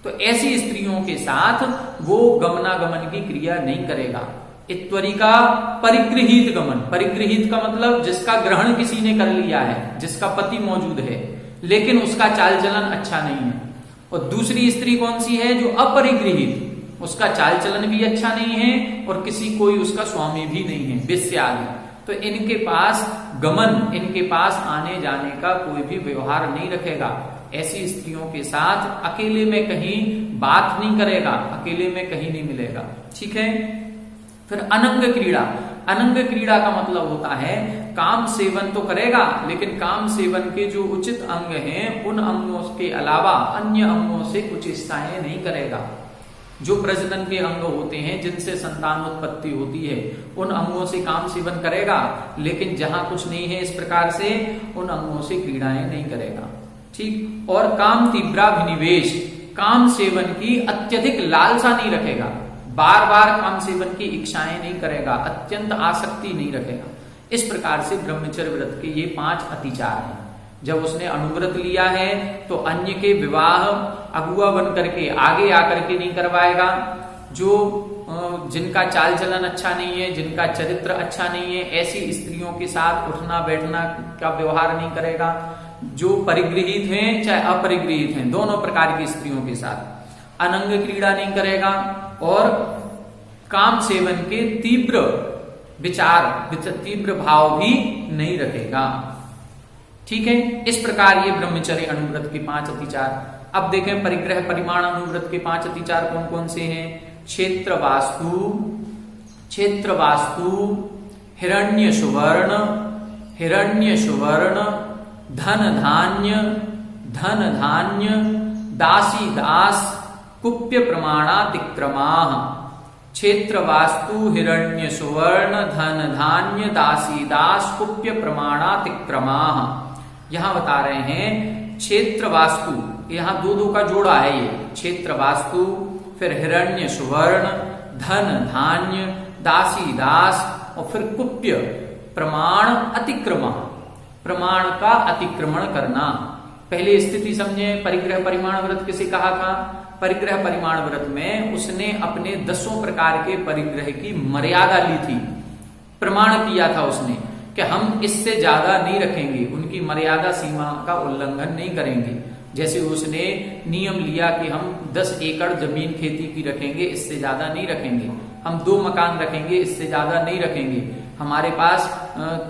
तो ऐसी स्त्रियों के साथ वो गमनागमन की क्रिया नहीं करेगा। इत्वरी का परिगृहित गमन, परिगृहित का मतलब जिसका ग्रहण किसी ने कर लिया है, जिसका पति मौजूद है लेकिन उसका चाल चलन अच्छा नहीं है। और दूसरी स्त्री कौन सी है? जो अपरिगृहित, उसका चाल चलन भी अच्छा नहीं है और किसी कोई उसका स्वामी भी नहीं है, वेश्या आदि। तो इनके पास गमन, इनके पास आने जाने का कोई भी व्यवहार नहीं रखेगा। ऐसी स्त्रियों के साथ अकेले में कहीं बात नहीं करेगा, अकेले में कहीं नहीं मिलेगा। ठीक है। फिर अनंग क्रीड़ा, अनंग क्रीड़ा का मतलब होता है काम सेवन तो करेगा लेकिन काम सेवन के जो उचित अंग हैं उन अंगों के अलावा अन्य अंगों से कुछ इच्छाएं नहीं करेगा। जो प्रजनन के अंग होते हैं जिनसे संतान उत्पत्ति होती है उन अंगों से काम सेवन करेगा, लेकिन जहां कुछ नहीं है इस प्रकार से उन अंगों से क्रीड़ाएं नहीं करेगा। ठीक। और काम तीव्राभिनिवेश, काम सेवन की अत्यधिक लालसा नहीं रखेगा, बार बार काम सेवन की इच्छाएं नहीं करेगा, अत्यंत आसक्ति नहीं रखेगा। इस प्रकार से ब्रह्मचर्य व्रत के ये 5 अतिचार हैं। जब उसने अनुव्रत लिया है तो अन्य के विवाह अगुआ बन करके आगे आकर के नहीं करवाएगा। जो जिनका चाल चलन अच्छा नहीं है, जिनका चरित्र अच्छा नहीं है, ऐसी स्त्रियों के साथ उठना बैठना का व्यवहार नहीं करेगा। जो परिगृहित हैं चाहे अपरिगृहित हैं, दोनों प्रकार की स्त्रियों के साथ अनंग क्रीड़ा नहीं करेगा और काम सेवन के तीव्र विचार, तीव्र भाव भी नहीं रखेगा। ठीक है। इस प्रकार ये ब्रह्मचर्य अनुव्रत के 5 अतिचार। अब देखें परिग्रह परिमाण अनुव्रत के 5 अतिचार कौन कौन से हैं? क्षेत्र वास्तु, क्षेत्र वास्तु, हिरण्य सुवर्ण, हिरण्य सुवर्ण, धन धान्य, धन धान्य, दासी दास, कुप्य प्रमाणातिक्रमा। क्षेत्र वास्तु, हिरण्य सुवर्ण, धन धान्य, दासी दास, कुप्य प्रमाणातिक्रमा। यहां बता रहे हैं क्षेत्र वास्तु, यहां दो का जोड़ा है ये, क्षेत्र वास्तु, फिर हिरण्य सुवर्ण, धन धान्य, दासी दास और फिर कुप्य प्रमाण अतिक्रमा, प्रमाण का अतिक्रमण करना। पहले स्थिति समझे, परिग्रह परिमाण व्रत किसे कहा था? परिग्रह परिमाण व्रत में उसने अपने 10 प्रकार के परिग्रह की मर्यादा ली थी, प्रमाण किया था उसने कि हम इससे ज्यादा नहीं रखेंगे, उनकी मर्यादा सीमा का उल्लंघन नहीं करेंगे। जैसे उसने नियम लिया कि हम 10 एकड़ जमीन खेती की रखेंगे, इससे ज्यादा नहीं रखेंगे। हम 2 मकान रखेंगे, इससे ज्यादा नहीं रखेंगे। हमारे पास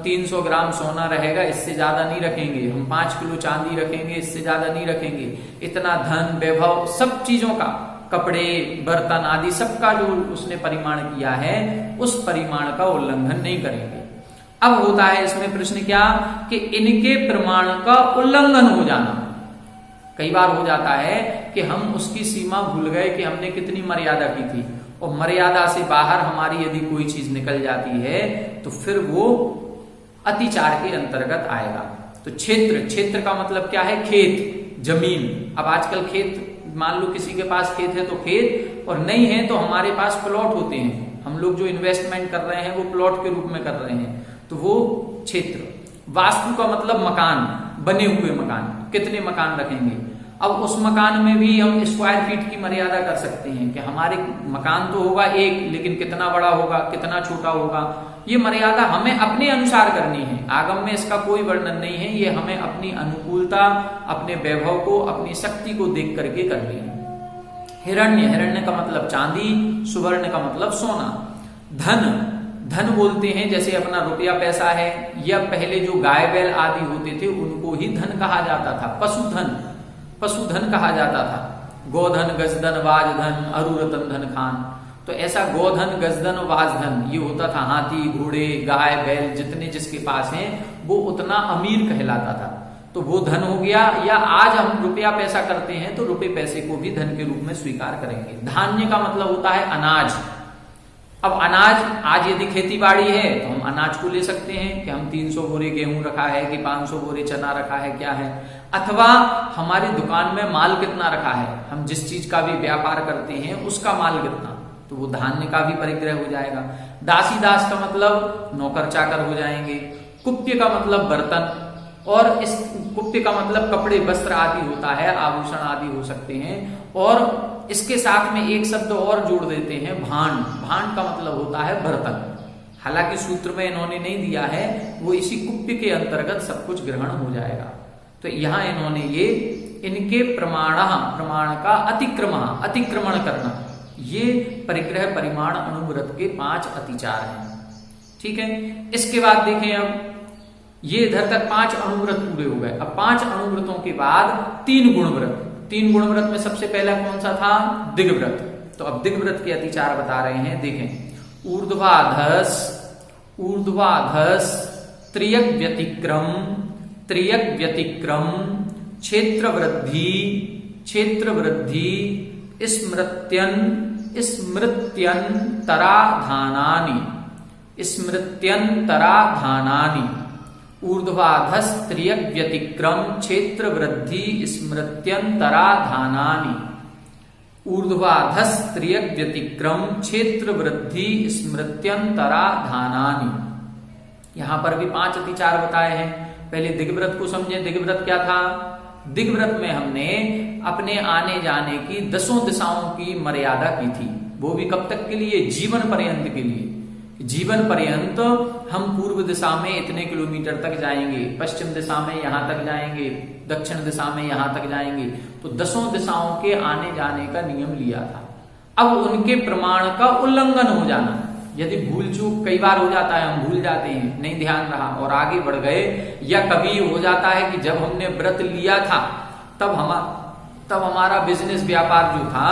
300 ग्राम सोना रहेगा, इससे ज्यादा नहीं रखेंगे। हम 5 किलो चांदी रखेंगे, इससे ज्यादा नहीं रखेंगे। इतना धन वैभव सब चीजों का, कपड़े बर्तन आदि सबका जो उसने परिमाण किया है उस परिमाण का उल्लंघन नहीं करेंगे। अब होता है इसमें प्रश्न क्या कि इनके प्रमाण का उल्लंघन हो जाना। कई बार हो जाता है कि हम उसकी सीमा भूल गए कि हमने कितनी मर्यादा की थी और मर्यादा से बाहर हमारी यदि कोई चीज निकल जाती है तो फिर वो अतिचार के अंतर्गत आएगा। तो क्षेत्र, क्षेत्र का मतलब क्या है? खेत, जमीन। अब आजकल खेत, मान लो किसी के पास खेत है तो खेत, और नहीं है तो हमारे पास प्लॉट होते हैं। हम लोग जो इन्वेस्टमेंट कर रहे हैं वो प्लॉट के रूप में कर रहे हैं, तो वो क्षेत्र। वास्तु का मतलब मकान, बने हुए मकान, कितने मकान रखेंगे। अब उस मकान में भी हम स्क्वायर फीट की मर्यादा कर सकते हैं कि हमारे मकान तो होगा एक, लेकिन कितना बड़ा होगा, कितना छोटा होगा, ये मर्यादा हमें अपने अनुसार करनी है। आगम में इसका कोई वर्णन नहीं है, ये हमें अपनी अनुकूलता, अपने वैभव को, अपनी शक्ति को देख करके करनी है। हिरण्य, हिरण्य का मतलब चांदी, सुवर्ण का मतलब सोना। धन, धन बोलते हैं जैसे अपना रुपया पैसा है, या पहले जो गाय बैल आदि होते थे उनको ही धन कहा जाता था। पशुधन, पशुधन कहा जाता था। गोधन, गजधन, वाजधन, अरुरतन धन खान। तो ऐसा गोधन, गजधन, वाजधन ये होता था। हाथी, घोड़े, गाय बैल जितने जिसके पास हैं वो उतना अमीर कहलाता था, तो वो धन हो गया। या आज हम रुपया पैसा करते हैं तो रुपये पैसे को भी धन के रूप में स्वीकार करेंगे। धान्य का मतलब होता है अनाज। अब अनाज, आज यदि खेती बाड़ी है तो हम अनाज को ले सकते हैं कि हम 300 बोरे गेहूं रखा है कि 500 बोरे चना रखा है, क्या है। अथवा हमारी दुकान में माल कितना रखा है, हम जिस चीज का भी व्यापार करते हैं उसका माल कितना, तो तो वो धान्य का भी परिग्रह हो जाएगा। दासी दास का मतलब नौकर चाकर हो जाएंगे। कुप्य का मतलब बर्तन, और इस कुप्य का मतलब कपड़े वस्त्र आदि होता है, आभूषण आदि हो सकते हैं। और इसके साथ में एक शब्द और जोड़ देते हैं, भांड। भांड का मतलब होता है बर्तन। हालांकि सूत्र में इन्होंने नहीं दिया है, वो इसी कुप्य के अंतर्गत सब कुछ ग्रहण हो जाएगा। तो यहां इन्होंने ये इनके प्रमाण का अतिक्रमण करना, ये परिग्रह परिमाण अनुव्रत के 5 अतिचार हैं। ठीक है, इसके बाद देखें, अब ये इधर तक 5 अनुव्रत पूरे हो गए। अब 5 अनुव्रतों के बाद 3 गुणव्रत। 3 गुणव्रत में सबसे पहला कौन सा था? दिग्व्रत। तो अब दिग्व्रत के अतिचार बता रहे हैं, देखें। ऊर्ध्वाधस त्रियक व्यतिक्रम क्षेत्र वृद्धि स्मृत्यंतराधानानि ऊर्ध्वाधस त्रियक व्यतिक्रम क्षेत्र वृद्धि स्मृत्यंतराधानानि ऊर्ध्वाधस त्रियक व्यतिक्रम क्षेत्र वृद्धि स्मृत्यंतराधानानि। यहां पर भी 5 अतिचार बताए हैं। पहले दिग्व्रत को समझे। दिग्व्रत क्या था? दिग्व्रत में हमने अपने आने जाने की 10 दिशाओं की मर्यादा की थी। वो भी कब तक के लिए? जीवन पर्यंत के लिए। जीवन पर्यंत हम पूर्व दिशा में इतने किलोमीटर तक जाएंगे, पश्चिम दिशा में यहां तक जाएंगे, दक्षिण दिशा में यहां तक जाएंगे। तो 10 दिशाओं के आने जाने का नियम लिया था। अब उनके प्रमाण का उल्लंघन हो जाना, यदि भूल चूक कई बार हो जाता है, हम भूल जाते हैं, नहीं ध्यान रहा और आगे बढ़ गए, या कभी हो जाता है कि जब हमने व्रत लिया था तब हमारा बिजनेस व्यापार जो था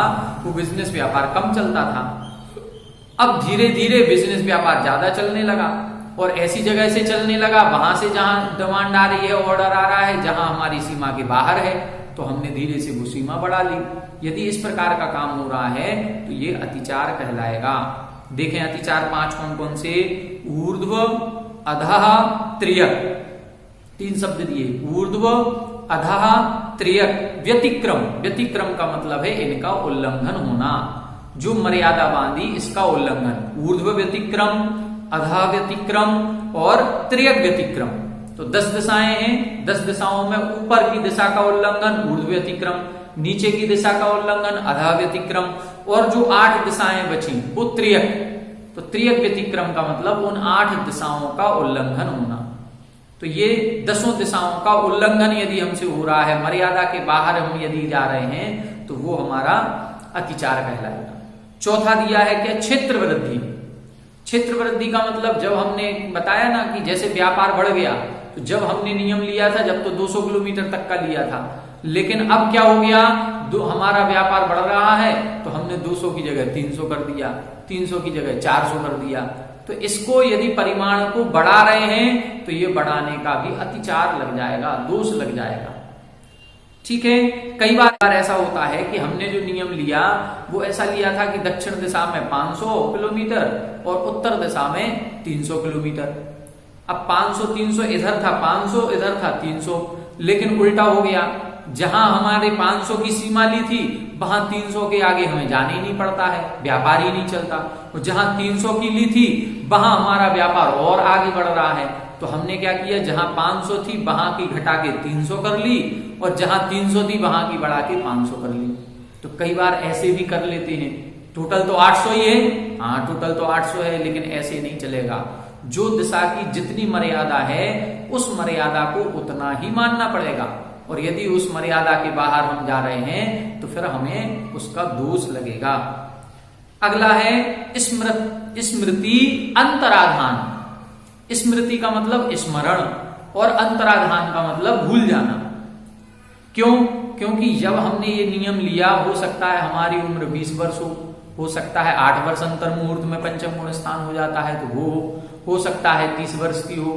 वो बिजनेस व्यापार कम चलता था। अब धीरे धीरे बिजनेस व्यापार ज्यादा चलने लगा और ऐसी जगह से चलने लगा, वहां से जहां डिमांड आ रही है, ऑर्डर आ रहा है, जहां हमारी सीमा के बाहर है, तो हमने धीरे से वो सीमा बढ़ा ली। यदि इस प्रकार का काम हो रहा है तो ये अतिचार कहलाएगा। देखें अतिचार 5 कौन कौन से? ऊर्ध्व, अधः, त्रियक। 3 शब्द दिए, ऊर्ध्व, अधः, त्रियक। व्यतिक्रम का मतलब है इनका उल्लंघन होना, जो मर्यादा बांधी इसका उल्लंघन। ऊर्ध्व व्यतिक्रम, अधः व्यतिक्रम और त्रियक व्यतिक्रम। तो 10 दिशाएं हैं, 10 दिशाओं में ऊपर की दिशा का उल्लंघन ऊर्ध्व व्यतिक्रम, नीचे की दिशा का उल्लंघन अधः व्यतिक्रम, और जो 8 दिशाएं बची वो त्रियक। तो त्रियक व्यतिक्रम का मतलब उन 8 दिशाओं का उल्लंघन होना। तो ये 10 दिशाओं का उल्लंघन यदि हमसे हो रहा है, मर्यादा के बाहर हम यदि जा रहे हैं, तो वो हमारा अतिचार कहलाएगा। चौथा दिया है क्या? क्षेत्र वृद्धि। क्षेत्र वृद्धि का मतलब जब हमने बताया ना कि जैसे व्यापार बढ़ गया, तो जब हमने नियम लिया था, जब तो 200 किलोमीटर तक का लिया था, लेकिन अब क्या हो गया? हमारा व्यापार बढ़ रहा है तो हमने 200 की जगह 300 कर दिया, 300 की जगह 400 कर दिया। तो इसको यदि परिमाण को बढ़ा रहे हैं तो ये बढ़ाने का भी अतिचार लग जाएगा, दोष लग जाएगा। ठीक है, कई बार ऐसा होता है कि हमने जो नियम लिया वो ऐसा लिया था कि दक्षिण दिशा में 500 किलोमीटर और उत्तर दिशा में 300 किलोमीटर। अब 500-300 इधर था, 500 इधर था 300, लेकिन उल्टा हो गया। जहां हमारे 500 की सीमा ली थी वहां 300 के आगे हमें जाने ही नहीं पड़ता है, व्यापार ही नहीं चलता। और जहां 300 की ली थी वहां हमारा व्यापार और आगे बढ़ रहा है। तो हमने क्या किया? जहां 500 थी वहां की घटा के 300 कर ली, और जहां 300 थी वहां की बढ़ा के 500 कर ली। तो कई बार ऐसे भी कर लेते हैं। टोटल तो 800 ही है, हाँ टोटल तो 800 है, लेकिन ऐसे नहीं चलेगा। जो दिशा की जितनी मर्यादा है उस मर्यादा को उतना ही मानना पड़ेगा, और यदि उस मर्यादा के बाहर हम जा रहे हैं तो फिर हमें उसका दोष लगेगा। अगला है स्मृति अंतराधान। स्मृति का मतलब स्मरण और अंतराधान का मतलब भूल जाना। क्यों? क्योंकि जब हमने ये नियम लिया, हो सकता है हमारी उम्र 20 वर्ष हो सकता है 8 वर्ष अंतर मुहूर्त में पंचम गुण स्थान हो जाता है तो वो हो सकता है 30 वर्ष की हो।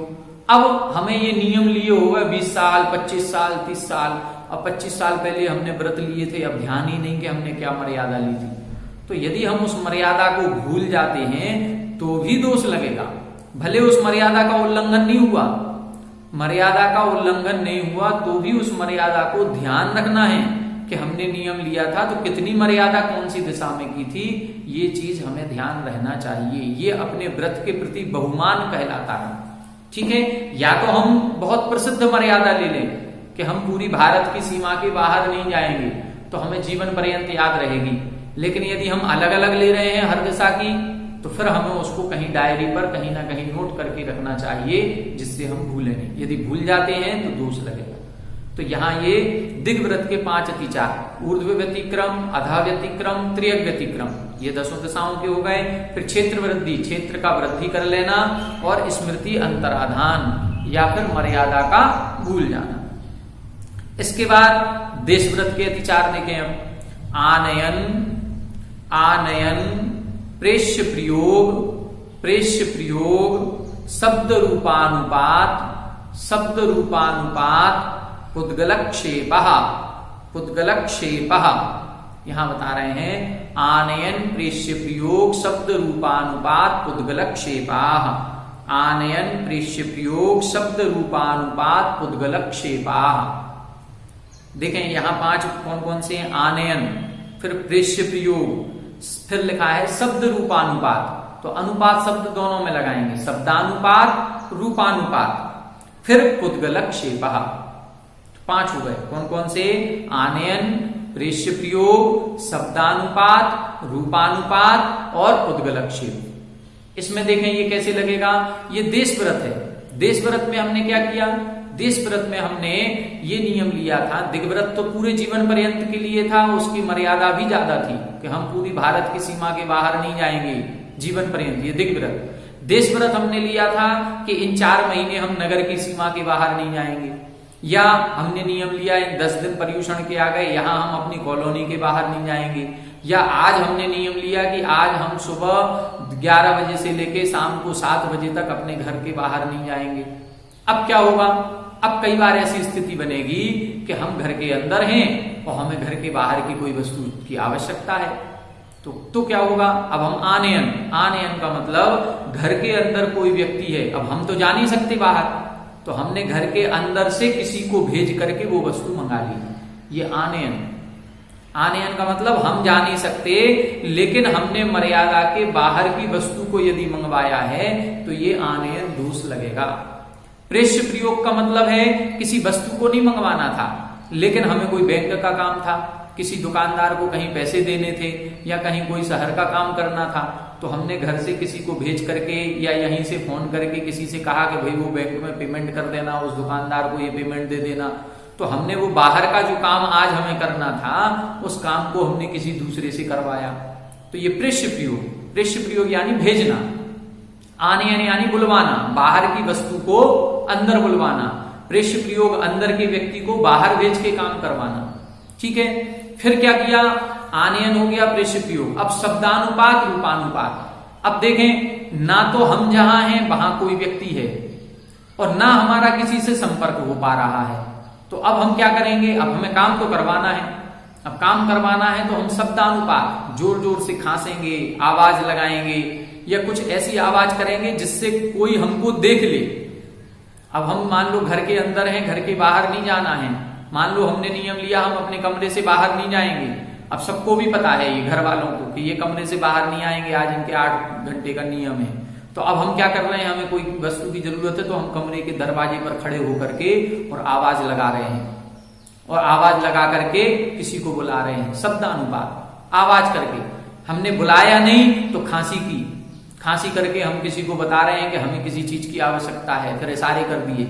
अब हमें ये नियम लिए हुए 20 साल, 25 साल, 30 साल। अब 25 साल पहले हमने व्रत लिए थे, अब ध्यान ही नहीं कि हमने क्या मर्यादा ली थी। तो यदि हम उस मर्यादा को भूल जाते हैं तो भी दोष लगेगा। भले उस मर्यादा का उल्लंघन नहीं हुआ, मर्यादा का उल्लंघन नहीं हुआ तो भी उस मर्यादा को ध्यान रखना है कि हमने नियम लिया था तो कितनी मर्यादा कौन सी दिशा में की थी, ये चीज हमें ध्यान रहना चाहिए। ये अपने व्रत के प्रति बहुमान कहलाता है। ठीक है, या तो हम बहुत प्रसिद्ध मर्यादा ले लें कि हम पूरी भारत की सीमा के बाहर नहीं जाएंगे, तो हमें जीवन पर्यंत याद रहेगी। लेकिन यदि हम अलग अलग ले रहे हैं हर दिशा की, तो फिर हमें उसको कहीं डायरी पर कहीं ना कहीं नोट करके रखना चाहिए, जिससे हम भूलें नहीं। यदि भूल जाते हैं तो दोष लगेगा। तो यहाँ ये दिग्व्रत के 5 अतिचार, ऊर्ध्व व्यतिक्रम, अधा व्यतिक्रम, त्रियक व्यतिक्रम, ये 10 दिशाओं के हो गए। फिर क्षेत्र वृद्धि, क्षेत्र का वृद्धि कर लेना, और स्मृति अंतराधान या फिर मर्यादा का भूल जाना। इसके बाद देशव्रत के अतिचार देखें अब। आनयन, आनयन, प्रेष्य प्रयोग, प्रेष्य प्रयोग, शब्द रूपानुपात, शब्द रूपानुपात, पुद्गलक्षेपः, पुद्गलक्षेपः, यहां बता रहे हैं आनयन, प्रेष्य प्रयोग, शब्द रूपानुपात, पुद्गलक्षेपाः। आनयन, प्रेष्य प्रयोग, शब्द रूपानुपात, पुद्गलक्षेपाः। देखें यहां 5 कौन कौन से हैं? आनयन, फिर प्रेष्य प्रयोग, फिर लिखा है शब्द रूपानुपात, तो अनुपात शब्द दोनों में लगाएंगे, शब्दानुपात, रूपानुपात, फिर पुद्गलक्षेपः। 5 हो गए। कौन कौन से? आनयन, प्रेष्य प्रयोग, शब्दानुपात, रूपानुपात और पुद्गलक्षेप। इसमें देखें ये कैसे लगेगा, ये देशव्रत है। देशव्रत में हमने क्या किया? देशव्रत में हमने ये नियम लिया था, दिग्व्रत तो पूरे जीवन पर्यंत के लिए था, उसकी मर्यादा भी ज्यादा थी कि हम पूरी भारत की सीमा के बाहर नहीं जाएंगे जीवन पर्यंत, ये दिग्व्रत। देशव्रत हमने लिया था कि इन 4 महीने हम नगर की सीमा के बाहर नहीं जाएंगे, या हमने नियम लिया इन 10 दिन पर्यूषण के आ गए, यहां हम अपनी कॉलोनी के बाहर नहीं जाएंगे, या आज हमने नियम लिया कि आज हम सुबह 11 बजे से लेके शाम को 7 बजे तक अपने घर के बाहर नहीं जाएंगे। अब क्या होगा? अब कई बार ऐसी स्थिति बनेगी कि हम घर के अंदर हैं और हमें घर के बाहर की कोई वस्तु की आवश्यकता है, तो क्या होगा? अब हम आनयन, आनयन का मतलब घर के अंदर कोई व्यक्ति है, अब हम तो जा नहीं सकते बाहर, तो हमने घर के अंदर से किसी को भेज करके वो वस्तु मंगा ली, ये आनयन। आनयन का मतलब हम जा नहीं सकते, लेकिन हमने मर्यादा के बाहर की वस्तु को यदि मंगवाया है तो ये आनयन दोष लगेगा। प्रेष्य प्रयोग का मतलब है किसी वस्तु को नहीं मंगवाना था, लेकिन हमें कोई बैंक का काम था, किसी दुकानदार को कहीं पैसे देने थे, या कहीं कोई शहर का काम करना था, तो हमने घर से किसी को भेज करके या यहीं से फोन करके किसी से कहा कि भाई वो बैंक में पेमेंट कर देना, उस दुकानदार को ये पेमेंट दे देना। तो हमने वो बाहर का जो काम आज हमें करना था, उस काम को हमने किसी दूसरे से करवाया, तो ये प्रेष्य प्रयोग। प्रेष्य प्रयोग यानी भेजना, आनयन यानी बुलवाना, बाहर की वस्तु को अंदर बुलवाना, प्रेष्य प्रयोग अंदर के व्यक्ति को बाहर भेज के काम करवाना। ठीक है, फिर क्या किया? आनयन हो गया, प्रेष्य प्रयोग। अब शब्दानुपात, रूपानुपात। अब देखें, ना तो हम जहां हैं वहां कोई व्यक्ति है और ना हमारा किसी से संपर्क हो पा रहा है, तो अब हम क्या करेंगे? अब हमें काम तो करवाना है। अब काम करवाना है तो हम शब्दानुपात, जोर जोर से खांसेंगे, आवाज लगाएंगे, या कुछ ऐसी आवाज करेंगे जिससे कोई हमको देख ले। अब हम मान लो घर के अंदर हैं, घर के बाहर नहीं जाना है, मान लो हमने नियम लिया हम अपने कमरे से बाहर नहीं जाएंगे। अब सबको भी पता है, ये घर वालों को, कि ये कमरे से बाहर नहीं आएंगे, आज इनके 8 घंटे का नियम है। तो अब हम क्या कर रहे हैं? हमें कोई वस्तु की जरूरत है तो हम कमरे के दरवाजे पर खड़े होकर के और आवाज लगा रहे हैं, और आवाज लगा करके किसी को बुला रहे हैं। शब्दानुपात, आवाज करके। हमने बुलाया नहीं तो खांसी की, खांसी करके हम किसी को बता रहे हैं कि हमें किसी चीज की आवश्यकता है, फिर इशारे कर दिए।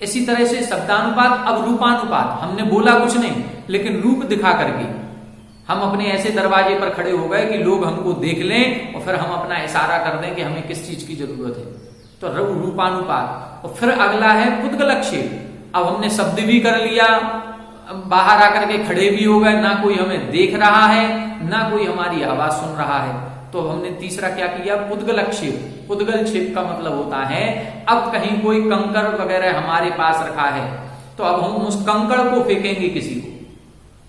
इसी तरह से शब्दानुपात। अब रूपानुपात, हमने बोला कुछ नहीं, लेकिन रूप दिखा करके हम अपने ऐसे दरवाजे पर खड़े हो गए कि लोग हमको देख लें और फिर हम अपना इशारा कर दें कि हमें किस चीज की जरूरत है, तो रूपानुपात। और फिर अगला है पुद्गलक्षेप। अब हमने शब्द भी कर लिया, बाहर आकर के खड़े भी हो गए, ना कोई हमें देख रहा है ना कोई हमारी आवाज सुन रहा है, तो हमने तीसरा क्या किया? पुद्गलक्षेप। पुद्गलक्षेप का मतलब होता है अब कहीं कोई कंकड़ वगैरह हमारे पास रखा है, तो अब हम उस कंकड़ को फेंकेंगे किसी को,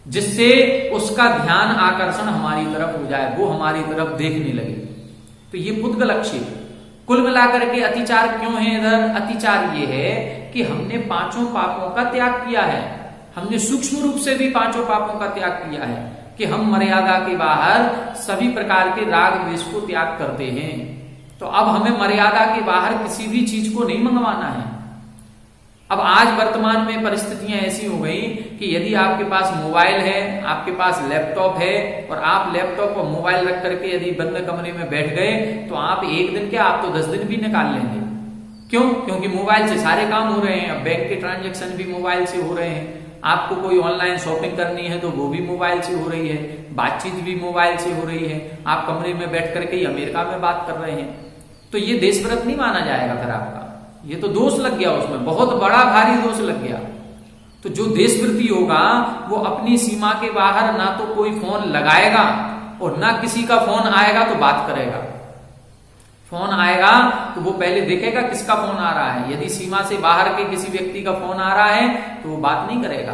जिससे उसका ध्यान आकर्षण हमारी तरफ हो जाए, वो हमारी तरफ देखने लगे, तो ये पुद्गलक्षेप। कुल मिलाकर के अतिचार क्यों है इधर? अतिचार ये है कि हमने 5 पापों का त्याग किया है। हमने सूक्ष्म रूप से भी 5 पापों का त्याग किया है कि हम मर्यादा के बाहर सभी प्रकार के राग द्वेष को त्याग करते हैं। तो अब हमें मर्यादा के बाहर किसी भी चीज को नहीं मंगवाना है। अब आज वर्तमान में परिस्थितियां ऐसी हो गई कि यदि आपके पास मोबाइल है, आपके पास लैपटॉप है और आप लैपटॉप और मोबाइल रख करके यदि बंद कमरे में बैठ गए तो आप एक दिन क्या, आप तो 10 दिन भी निकाल लेंगे। क्यों? क्योंकि मोबाइल से सारे काम हो रहे हैं। अब बैंक के ट्रांजैक्शन भी मोबाइल से हो रहे हैं, आपको कोई ऑनलाइन शॉपिंग करनी है तो वो भी मोबाइल से हो रही है, बातचीत भी मोबाइल से हो रही है, आप कमरे में बैठ करके अमेरिका में बात कर रहे हैं। तो ये देशव्रत नहीं माना जाएगा फिर आपका, ये तो दोष लग गया, उसमें बहुत बड़ा भारी दोष लग गया। तो जो देशव्रती होगा वो अपनी सीमा के बाहर ना तो कोई फोन लगाएगा और ना किसी का फोन आएगा तो बात करेगा। फोन आएगा तो वो पहले देखेगा किसका फोन आ रहा है। यदि सीमा से बाहर के किसी व्यक्ति का फोन आ रहा है तो वो बात नहीं करेगा,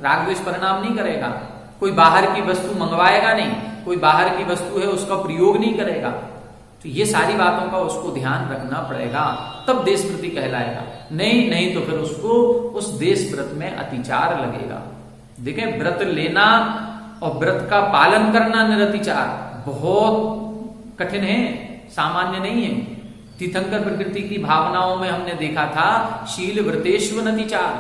राग द्वेष परिणाम नहीं करेगा, कोई बाहर की वस्तु मंगवाएगा नहीं, कोई बाहर की वस्तु है उसका प्रयोग नहीं करेगा। तो ये सारी बातों का उसको ध्यान रखना पड़ेगा, तब देशव्रती कहलाएगा। नहीं तो फिर उसको उस देशव्रत में अतिचार लगेगा। देखें, व्रत लेना और व्रत का पालन करना निरतिचार बहुत कठिन है, सामान्य नहीं है। तीर्थंकर प्रकृति की भावनाओं में हमने देखा था शील व्रतेश्व नतिचार।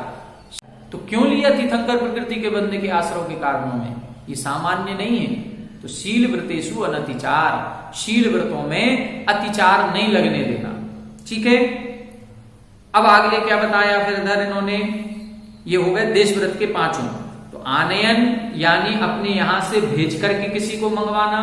तो क्यों लिया तीर्थंकर प्रकृति के बंदे के आश्रय के कारणों में? ये सामान्य नहीं है। तो शील व्रतेषु अनतिचार, शील व्रतों में अतिचार नहीं लगने देना। ठीक है, अब आगे क्या बताया फिर इधर इन्होंने, ये हो गए देशव्रत के 5। तो आनयन यानी अपने यहां से भेज करके किसी को मंगवाना,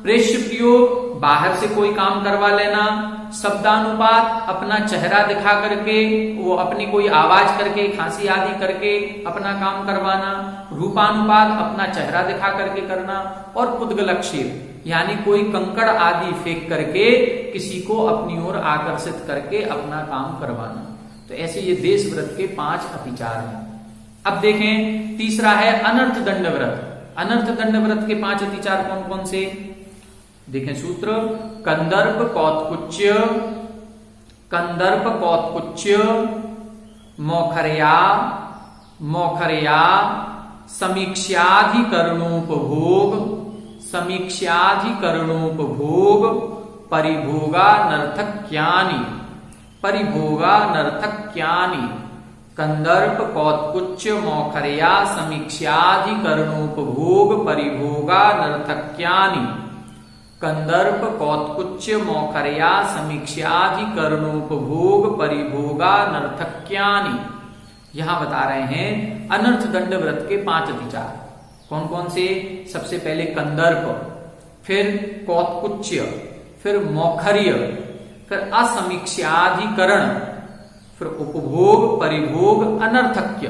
प्रेष्य प्रयोग बाहर से कोई काम करवा लेना, शब्दानुपात अपना चेहरा दिखा करके, वो अपनी कोई आवाज करके, खांसी आदि करके अपना काम करवाना, रूपानुपात अपना चेहरा दिखा करके करना, और पुद्गलक्षेप यानी कोई कंकड़ आदि फेंक करके किसी को अपनी ओर आकर्षित करके अपना काम करवाना। तो ऐसे ये देशव्रत के 5 अतिचार हैं। अब देखें तीसरा है अनर्थ दंड व्रत। अनर्थ दंड व्रत के 5 अतिचार कौन कौन से? देखें सूत्र, कंदर्प कौत्कुच्य, कंदर्प कौत्कुच्य, मौखर्या, मौखर्या, समीक्षाधिकरणोपभोग, समीक्षाधिकरणोपभोग, परिभोगानर्थक्यानि, परिभोगानर्थक्यानि, कंदर्प कौत्कुच्य मौखर्या समीक्षाधिकरणोपभोग परिभोगानर्थक्यानि, कंदर्प कौत्कुच्य मौखर्या समीक्षाधिकरणोपभोग परिभोगानर्थक्यानि। यहां बता रहे हैं अनर्थ दंड व्रत के 5 अतिचार कौन कौन से। सबसे पहले कंदर्प, फिर कौत्कुच्य, फिर मौखर्य, फिर असमीक्षाधिकरण, फिर उपभोग, परिभोग, अनर्थक्य।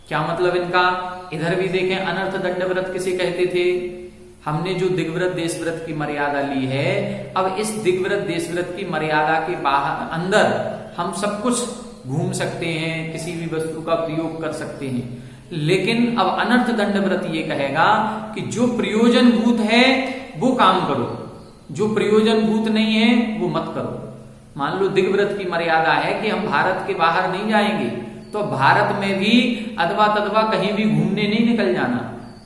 क्या मतलब इनका? इधर भी देखें अनर्थ दंड व्रत किसे कहते थे? हमने जो दिग्व्रत देशव्रत की मर्यादा ली है, अब इस दिग्व्रत देशव्रत की मर्यादा के बाहर अंदर हम सब कुछ घूम सकते हैं, किसी भी वस्तु का प्रयोग कर सकते हैं। लेकिन अब अनर्थ दंड व्रत ये कहेगा कि जो प्रयोजन भूत है वो काम करो, जो प्रयोजन भूत नहीं है वो मत करो। मान लो दिग्व्रत की मर्यादा है कि हम भारत के बाहर नहीं जाएंगे, तो भारत में भी अथवा तथवा कहीं भी घूमने नहीं निकल जाना।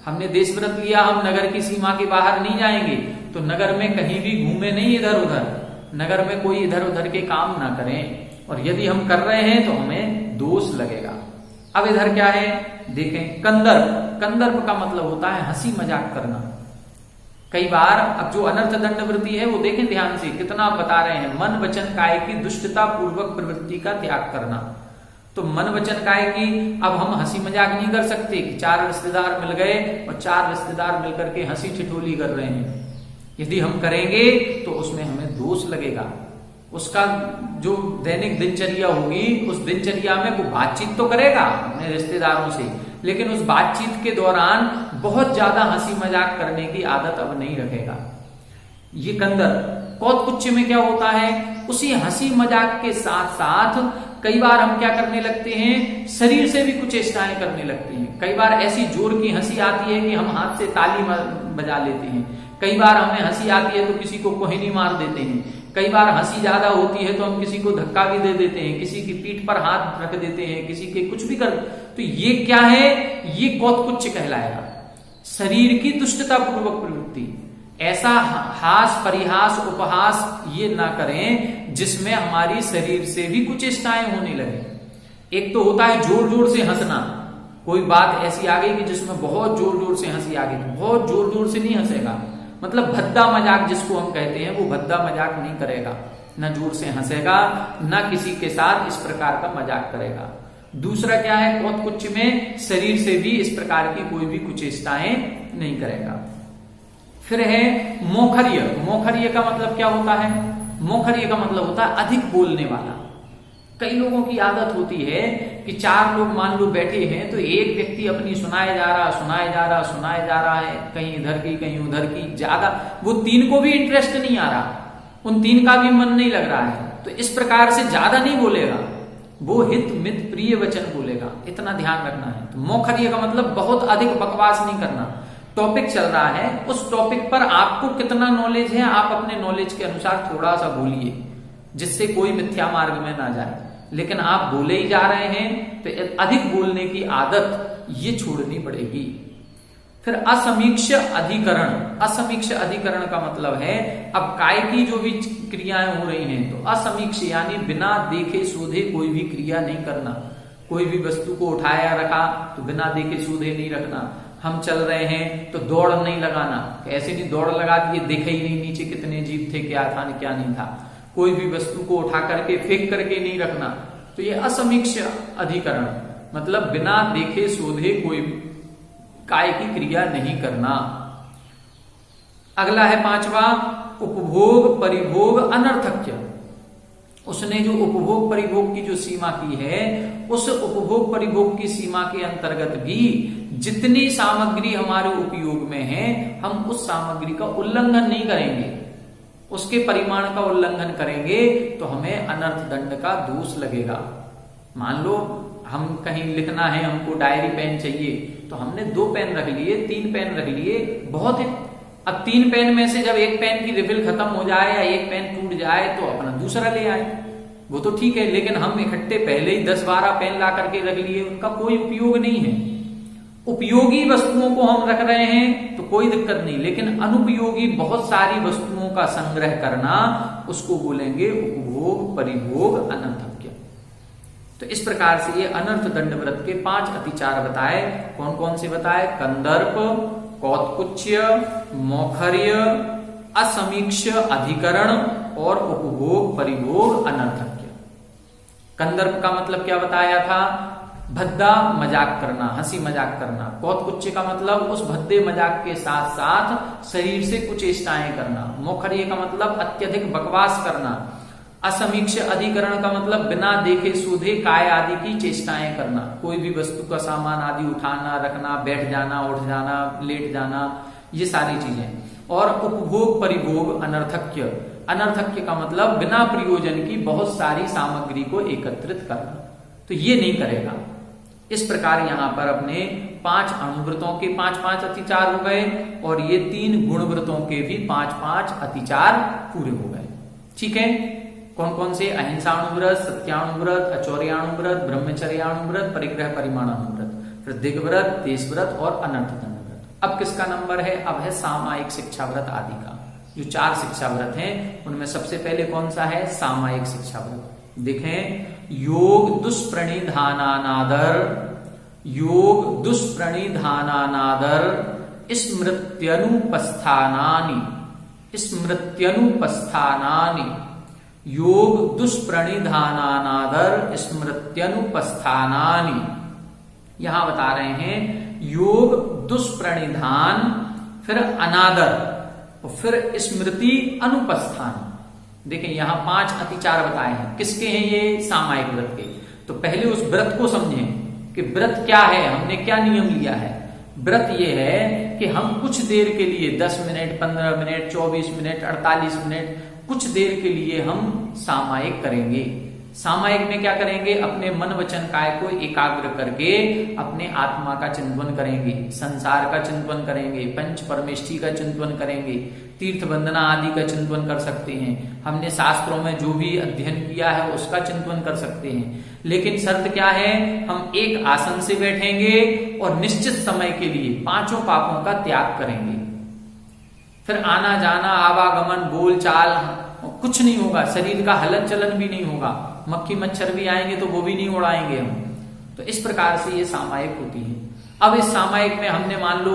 हमने देशव्रत लिया, हम नगर की सीमा के बाहर नहीं जाएंगे, तो नगर में कहीं भी घूमे नहीं इधर उधर, नगर में कोई इधर उधर के काम ना करें, और यदि हम कर रहे हैं तो हमें दोष लगेगा। अब इधर क्या है देखें, कंदर्प। कंदर्प का मतलब होता है हंसी मजाक करना। कई बार अब जो अनर्थ दंड वृत्ति है वो देखें ध्यान से कितना बता रहे हैं, मन वचन काय की दुष्टता पूर्वक प्रवृत्ति का त्याग करना। तो मन वचन काय की, अब हम हंसी मजाक नहीं कर सकते कि 4 रिश्तेदार मिल गए और 4 रिश्तेदार मिलकर के हंसी ठिठोली कर रहे हैं। यदि हम करेंगे तो उसमें हमें दोष लगेगा। उसका जो दैनिक दिनचर्या होगी, उस दिनचर्या में वो बातचीत तो करेगा अपने रिश्तेदारों से, लेकिन उस बातचीत के दौरान बहुत ज्यादा हंसी मजाक करने की आदत अब नहीं रखेगा। ये कंदर कौत्कुच्य में क्या होता है, उसी हंसी मजाक के साथ साथ कई बार हम क्या करने लगते हैं, शरीर से भी कुछ चेष्टाएं करने लगते हैं। कई बार ऐसी जोर की हंसी आती है कि हम हाथ से ताली बजा लेते हैं। कई बार हमें हंसी आती है तो किसी को कोहिनी मार देते हैं। कई बार हंसी ज्यादा होती है तो हम किसी को धक्का भी दे देते हैं, किसी की पीठ पर हाथ रख देते हैं, किसी के कुछ भी कर, तो ये क्या है, ये कौतकुच्च कहलाएगा। शरीर की दुष्टता पूर्वक प्रवृत्ति, ऐसा हास परिहास उपहास ये ना करें जिसमें हमारी शरीर से भी कुछ चेष्टाएं होने लगे। एक तो होता है जोर जोर से हंसना, कोई बात ऐसी आ गई कि जिसमें बहुत जोर जोर से हंसी आ गई, बहुत जोर जोर से नहीं हंसेगा, मतलब भद्दा मजाक जिसको हम कहते हैं, वो भद्दा मजाक नहीं करेगा, ना जोर से हंसेगा, ना किसी के साथ इस प्रकार का मजाक करेगा। दूसरा क्या है, कौतकुच्च में शरीर से भी इस प्रकार की कोई भी कुचेष्टाएं नहीं करेगा। फिर है मोखर्य। मोखर्य का मतलब क्या होता है, मोखर्य का मतलब होता है अधिक बोलने वाला। कई लोगों की आदत होती है कि चार लोग मान लो बैठे हैं तो एक व्यक्ति अपनी सुनाए जा रहा है, कहीं इधर की कहीं उधर की, ज्यादा वो तीन को भी इंटरेस्ट नहीं आ रहा, उन तीन का भी मन नहीं लग रहा है, तो इस प्रकार से ज्यादा नहीं बोलेगा, वो हित मित प्रिय वचन बोलेगा, इतना ध्यान रखना है। तो मोखर्य का मतलब बहुत अधिक बकवास नहीं करना। टॉपिक चल रहा है, उस टॉपिक पर आपको कितना नॉलेज है, आप अपने नॉलेज के अनुसार थोड़ा सा बोलिए, जिससे कोई मिथ्या मार्ग में ना जाए। लेकिन आप बोले ही जा रहे हैं तो अधिक बोलने की आदत ये छोड़नी पड़ेगी। फिर असमीक्ष अधिकरण। असमीक्ष अधिकरण का मतलब है, अब काय की जो भी क्रियाएं हो रही हैं तो असमीक्ष यानी बिना देखे सोधे कोई भी क्रिया नहीं करना। कोई भी वस्तु को उठाया रखा तो बिना देखे सोधे नहीं रखना। हम चल रहे हैं तो दौड़ नहीं लगाना, ऐसे नहीं दौड़ लगा दिए, देखा ही नहीं नीचे कितने जीव थे, क्या था क्या नहीं था। कोई भी वस्तु को उठा करके फेंक करके नहीं रखना, तो ये असमीक्ष अधिकरण मतलब बिना देखे सोधे कोई भी काय की क्रिया नहीं करना। अगला है पांचवा, उपभोग परिभोग अनर्थक्य। उसने जो उपभोग परिभोग की जो सीमा की है, उस उपभोग परिभोग की सीमा के अंतर्गत भी जितनी सामग्री हमारे उपयोग में है, हम उस सामग्री का उल्लंघन नहीं करेंगे। उसके परिमाण का उल्लंघन करेंगे तो हमें अनर्थ दंड का दोष लगेगा। मान लो हम कहीं लिखना है, हमको डायरी पेन चाहिए, तो हमने 2 पेन रख लिए, 3 पेन रख लिए, बहुत है। अब 3 पेन में से जब एक पेन की रिफिल खत्म हो जाए या एक पेन टूट जाए तो अपना दूसरा ले आए, वो तो ठीक है। लेकिन हम इकट्ठे पहले ही 10-12 पेन ला करके रख लिए, उनका कोई उपयोग नहीं है। उपयोगी वस्तुओं को हम रख रहे हैं तो कोई दिक्कत नहीं, लेकिन अनुपयोगी बहुत सारी वस्तुओं का संग्रह करना, उसको बोलेंगे उपभोग परिभोग अनर्थक्य। तो इस प्रकार से ये अनर्थ दंड व्रत के 5 अतिचार बताए। कौन कौन से बताए? कंदर्प, कौतकुच्य, मोखर्य, असमीक्ष अधिकरण और उपभोग परिभोग अनर्थक्य। कंदर्प का मतलब क्या बताया था? भद्दा मजाक करना, हंसी मजाक करना। कौतकुच्य का मतलब उस भद्दे मजाक के साथ साथ शरीर से कुछ चेष्टाएं करना। मोखर्य का मतलब अत्यधिक बकवास करना। असमीक्ष अधिकरण का मतलब बिना देखे सूधे काय आदि की चेष्टाएं करना। कोई भी वस्तु का सामान आदि उठाना, रखना, बैठ जाना, उठ जाना, लेट जाना, ये सारी चीजें। और उपभोग परिभोग अनर्थक्य। अनर्थक्य का मतलब बिना प्रयोजन की बहुत सारी सामग्री को एकत्रित करना, तो ये नहीं करेगा। इस प्रकार यहां पर अपने 5 अणुव्रतों के 5-5 अतिचार हो गए और ये 3 गुणव्रतों के भी 5-5 अतिचार पूरे हो गए। ठीक है, कौन कौन से? अहिंसाणुव्रत, सत्याणुव्रत, अचौर्याणुव्रत, ब्रह्मचर्याणुव्रत, परिग्रह परिमाणाणुव्रत, फिर दिग्व्रत, देशव्रत और अनर्थ दंड व्रत। अब किसका नंबर है? अब है सामायिक शिक्षा व्रत आदि का। जो 4 शिक्षा व्रत हैं उनमें सबसे पहले कौन सा है? सामायिक शिक्षा व्रत। देखें, योग दुष्प्रणिधानानादर, योग दुष्प्रणिधानानादर स्मृत्यनुपस्थानानि, स्मृत्यनुपस्थानानि, योग दुष्प्रणिधानानादर स्मृत्यनुपस्थानानि। यहां बता रहे हैं योग दुष्प्रणिधान, फिर अनादर और फिर स्मृति अनुपस्थान। देखें यहां 5 अतिचार बताए हैं। किसके हैं ये? सामायिक व्रत के। तो पहले उस व्रत को समझें कि व्रत क्या है, हमने क्या नियम लिया है। व्रत ये है कि हम कुछ देर के लिए 10 मिनट, 15 मिनट, 24 मिनट, 48 मिनट, कुछ देर के लिए हम सामायिक करेंगे। सामायिक में क्या करेंगे, अपने मन वचन काय को एकाग्र करके अपने आत्मा का चिंतन करेंगे, संसार का चिंतन करेंगे, पंच परमेष्ठी का चिंतन करेंगे, तीर्थ वंदना आदि का चिंतन कर सकते हैं, हमने शास्त्रों में जो भी अध्ययन किया है उसका चिंतन कर सकते हैं। लेकिन शर्त क्या है, हम एक आसन से बैठेंगे और निश्चित समय के लिए पांचों पापों का त्याग करेंगे। फिर आना जाना, आवागमन, बोल चाल कुछ नहीं होगा, शरीर का हलन चलन भी नहीं होगा, मक्खी मच्छर भी आएंगे तो वो भी नहीं उड़ाएंगे हम। तो इस प्रकार से ये सामायिक होती है। अब इस सामायिक में हमने मान लो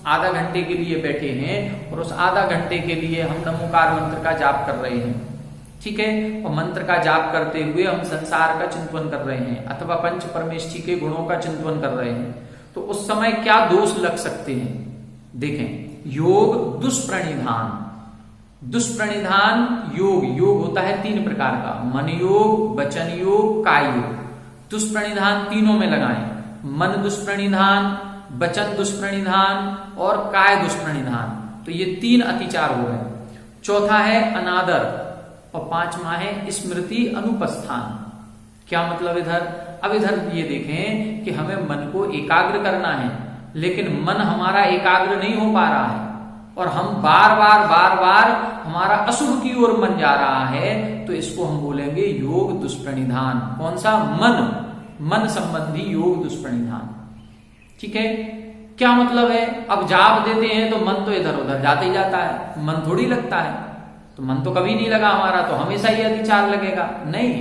आधा घंटे के लिए बैठे हैं और उस आधा घंटे के लिए हम नमोकार मंत्र का जाप कर रहे हैं, ठीक है, और मंत्र का जाप करते हुए हम संसार का चिंतन कर रहे हैं अथवा पंच परमेष्ठी के गुणों का चिंतन कर रहे हैं, तो उस समय क्या दोष लग सकते हैं। देखें, योग दुष्प्रणिधान, दुष्प्रणिधान योग, योग होता है 3 प्रकार का, मन योग, वचन योग, काय योग। दुष्प्रणिधान तीनों में लगाएं, मन दुष्प्रणिधान, वचन दुष्प्रणिधान और काय दुष्प्रणिधान। तो ये 3 अतिचार हो गए। चौथा है अनादर और 5वां है स्मृति अनुपस्थान। क्या मतलब इधर, अब इधर ये देखें कि हमें मन को एकाग्र करना है, लेकिन मन हमारा एकाग्र नहीं हो पा रहा है और हम बार बार हमारा अशुभ की ओर मन जा रहा है, तो इसको हम बोलेंगे योग दुष्प्रणिधान। कौन सा, मन संबंधी योग दुष्प्रणिधान, ठीक है। क्या मतलब है, अब जाप देते हैं तो मन तो इधर उधर जाते ही जाता है, मन थोड़ी लगता है, तो मन तो कभी नहीं लगा हमारा, तो हमेशा ही अतिचार लगेगा, नहीं,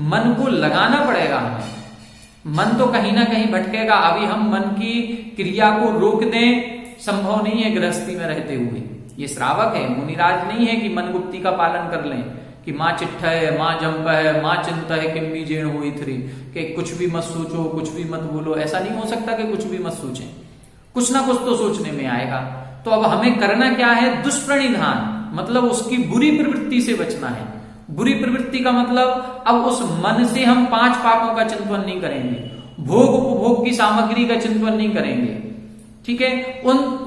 मन को लगाना पड़ेगा हमें। मन तो कहीं ना कहीं भटकेगा, अभी हम मन की क्रिया को रोक दें संभव नहीं है गृहस्थी में रहते हुए। ये श्रावक है, मुनिराज नहीं है कि मन गुप्ती का पालन कर लें कि माँ चिट्ठ है, माँ जंप है, माँ चिंता है, किम्मी जीर्ण हुई थ्री, कि कुछ भी मत सोचो, कुछ भी मत बोलो। ऐसा नहीं हो सकता कि कुछ भी मत सोचें, कुछ ना कुछ तो सोचने में आएगा। तो अब हमें करना क्या है, दुष्प्रणिधान, मतलब उसकी बुरी प्रवृत्ति से बचना है। बुरी प्रवृत्ति का मतलब, अब उस मन से हम 5 पापों का चिंतन नहीं करेंगे, भोग उपभोग की सामग्री का चिंतन नहीं करेंगे, ठीक है,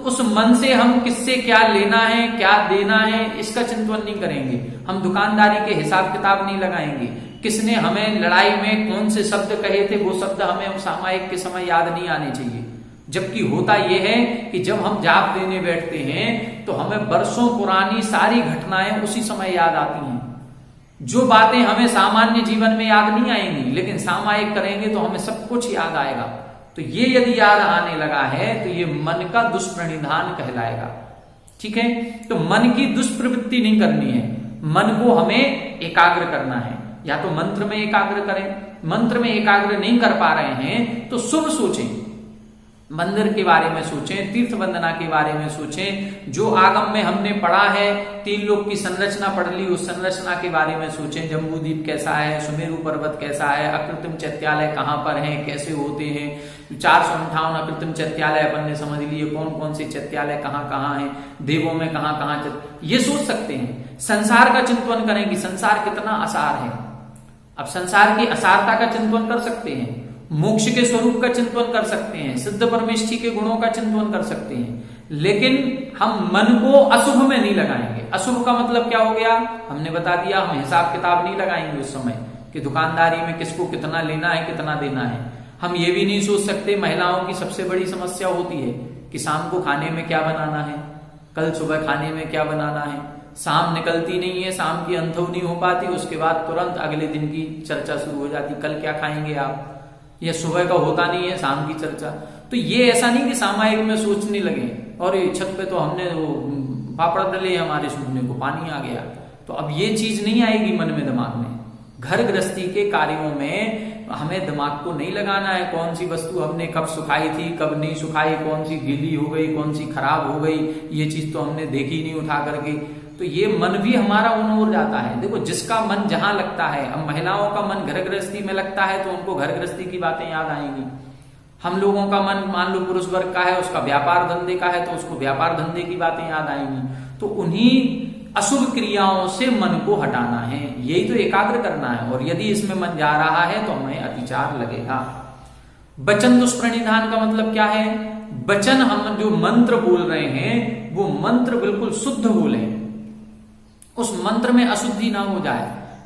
उस मन से हम किससे क्या लेना है, क्या देना है, इसका चिंतन नहीं करेंगे। हम दुकानदारी के हिसाब किताब नहीं लगाएंगे, किसने हमें लड़ाई में कौन से शब्द कहे थे, वो शब्द हमें सामायिक के समय याद नहीं आने चाहिए। जबकि होता यह है कि जब हम जाप देने बैठते हैं तो हमें वर्षों पुरानी सारी घटनाएं उसी समय याद आती हैं। जो बातें हमें सामान्य जीवन में याद नहीं आएंगी, लेकिन सामायिक करेंगे तो हमें सब कुछ याद आएगा। तो ये यदि याद आने लगा है तो ये मन का दुष्प्रणिधान कहलाएगा, ठीक है। तो मन की दुष्प्रवृत्ति नहीं करनी है, मन को हमें एकाग्र करना है। या तो मंत्र में एकाग्र करें, मंत्र में एकाग्र नहीं कर पा रहे हैं तो शुभ सोचें, मंदिर के बारे में सोचें, तीर्थ वंदना के बारे में सोचें, जो आगम में हमने पढ़ा है, 3 लोक की संरचना पढ़ ली, उस संरचना के बारे में सोचें। जम्बूद्वीप कैसा है, सुमेरु पर्वत कैसा है, अकृत्रिम चैत्यालय कहाँ पर हैं, कैसे होते हैं, 458 अकृत्रिम चैत्यालय अपन ने समझ लिए, कौन कौन से चैत्यालय कहाँ कहाँ हैं, देवों में कहाँ कहाँ, ये सोच सकते हैं। संसार का चिंतन करें कि संसार कितना असार है, अब संसार की असारता का चिंतन कर सकते हैं, मोक्ष के स्वरूप का चिंतन कर सकते हैं, सिद्ध परमेष्ठी के गुणों का चिंतन कर सकते हैं, लेकिन हम मन को अशुभ में नहीं लगाएंगे। अशुभ का मतलब क्या हो गया, हमने बता दिया, हम हिसाब किताब नहीं लगाएंगे उस समय कि दुकानदारी में किसको कितना लेना है, कितना देना है। हम ये भी नहीं सोच सकते, महिलाओं की सबसे बड़ी समस्या होती है कि शाम को खाने में क्या बनाना है, कल सुबह खाने में क्या बनाना है। शाम निकलती नहीं है, शाम की अंथव नहीं हो पाती, उसके बाद तुरंत अगले दिन की चर्चा शुरू हो जाती, कल क्या खाएंगे आप, या सुबह का होता नहीं है शाम की चर्चा। तो ये ऐसा नहीं कि सामायिक में सोचने लगे और ये छत पे तो हमने वो पापड़ डले, हमारे सूखने को पानी आ गया, तो अब ये चीज नहीं आएगी मन में, दिमाग में। घर गृहस्थी के कार्यों में हमें दिमाग को नहीं लगाना है, कौन सी वस्तु हमने कब सुखाई थी, कब नहीं सुखाई, कौन सी गीली हो गई, कौन सी खराब हो गई, ये चीज तो हमने देखी नहीं उठा करके। तो ये मन भी हमारा उन ओर जाता है। देखो, जिसका मन जहां लगता है, अब महिलाओं का मन घर गृहस्थी में लगता है तो उनको घर गृहस्थी की बातें याद आएंगी। हम लोगों का मन मान लो पुरुष वर्ग का है, उसका व्यापार धंधे का है तो उसको व्यापार धंधे की बातें याद आएंगी। तो उन्हीं अशुभ क्रियाओं से मन को हटाना है, यही तो एकाग्र करना है। और यदि इसमें मन जा रहा है तो हमें अतिचार लगेगा। वचन दुष्प्रणिधान का मतलब क्या है, वचन हम जो मंत्र बोल रहे हैं वो मंत्र बिल्कुल शुद्ध बोले, उस मंत्र में अशुद्धि ना हो जाए।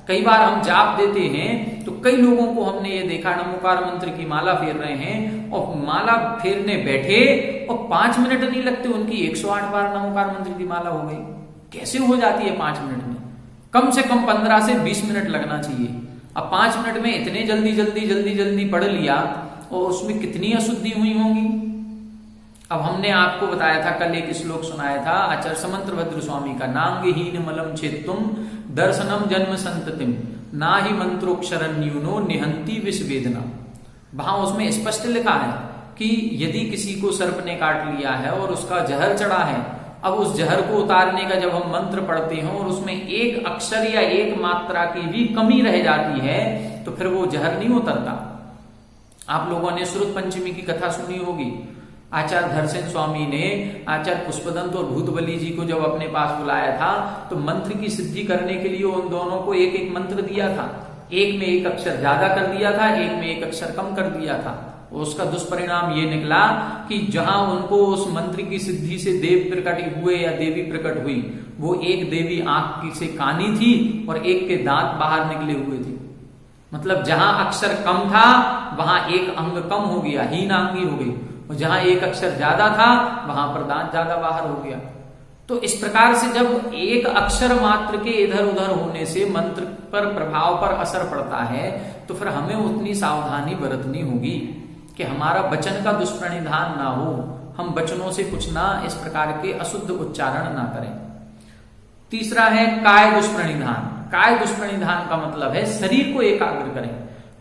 कई बार हम जाप देते हैं तो कई लोगों को हमने ये देखा नमोकार मंत्र की माला फेर रहे हैं और माला फेरने बैठे और 5 मिनट नहीं लगते उनकी 108 बार नमोकार मंत्र की माला हो गई। कैसे हो जाती है 5 मिनट में? कम से कम 15 से 20 मिनट लगना चाहिए। अब 5 मिनट में इतने जल्दी पढ़ लिया और उसमें कितनी अशुद्धि हुई होंगी। अब हमने आपको बताया था, कल एक श्लोक सुनाया था आचार्य समंत्र भद्र स्वामी का, नांगहीन मलम छेत्तुम दर्शनम जन्म संततिम ना ही मंत्रोक्षरन न्यूनो निहंती विषवेदना। वहां उसमें स्पष्ट लिखा है कि यदि किसी को सर्प ने काट लिया है और उसका जहर चढ़ा है, अब उस जहर को उतारने का जब हम मंत्र पढ़ते हैं और उसमें एक अक्षर या एक मात्रा की भी कमी रह जाती है तो फिर वो जहर नहीं उतरता। आप लोगों ने श्रुत पंचमी की कथा सुनी होगी। आचार्य धरसेन स्वामी ने आचार्य पुष्पदंत और भूतबली जी को जब अपने पास बुलाया था तो मंत्र की सिद्धि करने के लिए उन दोनों को एक एक मंत्र दिया था। एक में एक अक्षर ज्यादा कर दिया था, एक में एक अक्षर कम कर दिया था। उसका दुष्परिणाम ये निकला कि जहां उनको उस मंत्र की सिद्धि से देव प्रकट हुए या देवी प्रकट हुई, वो एक देवी आंख से कानी थी और एक के दांत बाहर निकले हुए थे। मतलब जहां अक्षर कम था वहां एक अंग कम हो गया, हीनांगी हो गई, और जहां एक अक्षर ज्यादा था वहां पर दांत ज्यादा बाहर हो गया। तो इस प्रकार से जब एक अक्षर मात्र के इधर उधर होने से मंत्र पर प्रभाव पर असर पड़ता है तो फिर हमें उतनी सावधानी बरतनी होगी कि हमारा वचन का दुष्प्रणिधान ना हो, हम वचनों से कुछ ना इस प्रकार के अशुद्ध उच्चारण ना करें। तीसरा है काय दुष्प्रणिधान। काय दुष्प्रणिधान का मतलब है शरीर को एकाग्र करें।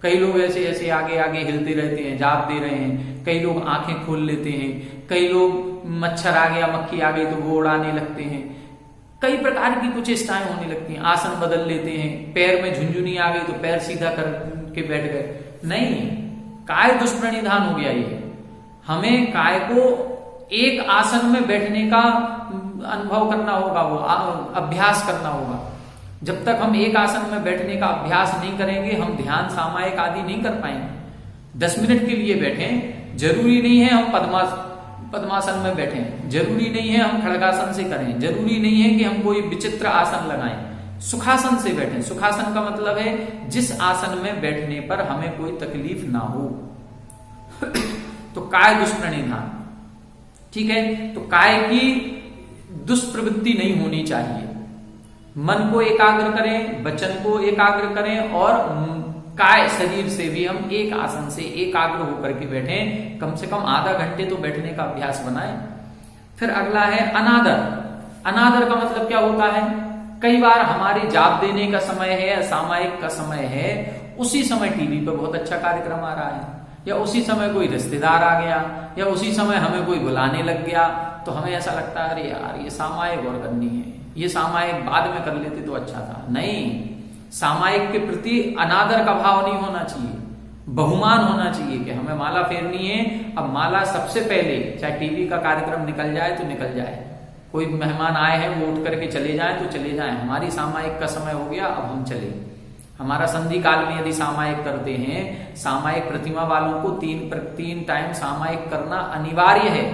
कई लोग ऐसे ऐसे आगे आगे हिलते रहते हैं, जाप दे रहे हैं, कई लोग आंखें खोल लेते हैं, कई लोग मच्छर आ गया मक्खी आ गई तो वो उड़ाने लगते हैं, कई प्रकार की कुछ चेष्टाएं होने लगती हैं, आसन बदल लेते हैं, पैर में झुंझुनी आ गई तो पैर सीधा करके बैठ गए। नहीं, काय दुष्प्रणिधान हो गया ये। हमें काय को एक आसन में बैठने का अनुभव करना होगा, वो अभ्यास करना होगा। जब तक हम एक आसन में बैठने का अभ्यास नहीं करेंगे हम ध्यान सामायिक आदि नहीं कर पाएंगे। 10 मिनट के लिए बैठें, जरूरी नहीं है हम पद्मासन में बैठें, जरूरी नहीं है हम खड़गासन से करें, जरूरी नहीं है कि हम कोई विचित्र आसन लगाएं। सुखासन से बैठें। सुखासन का मतलब है जिस आसन में बैठने पर हमें कोई तकलीफ ना हो। तो काय दुष्प्रणिधान, ठीक है। तो काय की दुष्प्रवृत्ति नहीं होनी चाहिए। मन को एकाग्र करें, वचन को एकाग्र करें और काय शरीर से भी हम एक आसन से एकाग्र होकर के बैठें। कम से कम आधा घंटे तो बैठने का अभ्यास बनाएं। फिर अगला है अनादर। अनादर का मतलब क्या होता है? कई बार हमारे जाप देने का समय है या सामायिक का समय है, उसी समय टीवी पे बहुत अच्छा कार्यक्रम आ रहा है, या उसी समय कोई रिश्तेदार आ गया, या उसी समय हमें कोई बुलाने लग गया, तो हमें ऐसा लगता है अरे यार ये सामायिक और करनी है, ये सामायिक बाद में कर लेते तो अच्छा था। नहीं, सामायिक के प्रति अनादर का भाव नहीं होना चाहिए, बहुमान होना चाहिए कि हमें माला फेरनी है। अब माला सबसे पहले, चाहे टीवी का कार्यक्रम निकल जाए तो निकल जाए, कोई मेहमान आए हैं वो उठ करके चले जाएं तो चले जाएं, हमारी सामायिक का समय हो गया, अब हम चले। हमारा संधि काल में यदि सामायिक करते हैं, सामायिक प्रतिमा वालों को 3 टाइम सामायिक करना अनिवार्य है।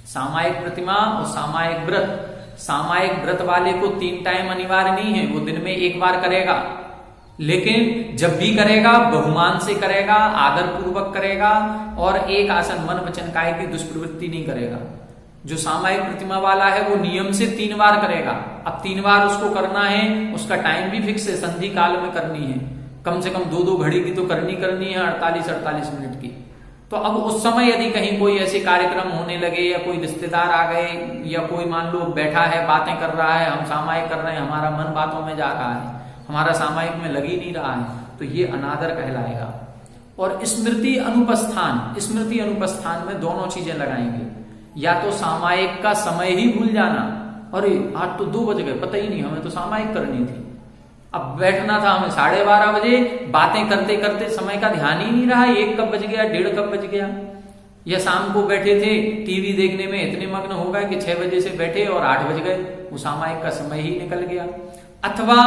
सामायिक प्रतिमा और सामायिक व्रत, सामायिक व्रत वाले को 3 टाइम अनिवार्य नहीं है, वो दिन में 1 बार करेगा, लेकिन जब भी करेगा बहुमान से करेगा, आदर पूर्वक करेगा और एक आसन मन वचन काय की दुष्प्रवृत्ति नहीं करेगा। जो सामायिक प्रतिमा वाला है वो नियम से 3 बार करेगा। अब 3 बार उसको करना है, उसका टाइम भी फिक्स है, संधि काल में करनी है, कम से कम 2-2 घड़ी की तो करनी है, 48-48 मिनट की। तो अब उस समय यदि कहीं कोई ऐसे कार्यक्रम होने लगे या कोई रिश्तेदार आ गए या कोई मान लो बैठा है बातें कर रहा है, हम सामायिक कर रहे हैं, हमारा मन बातों में जा रहा है, हमारा सामायिक में लग ही नहीं रहा है, तो ये अनादर कहलाएगा। और स्मृति अनुपस्थान में दोनों चीजें लगाएंगे। या तो सामायिक का समय ही भूल जाना, अरे आज तो 2 बज गए, पता ही नहीं, हमें तो सामायिक करनी थी, अब बैठना था हमें 12:30 बजे, बातें करते करते समय का ध्यान ही नहीं रहा, 1 कब बज गया, 1:30 कब बज गया। या शाम को बैठे थे टीवी देखने में इतने मग्न हो गए कि 6 बजे से बैठे और 8 बज गए, वो सामायिक का समय ही निकल गया। अथवा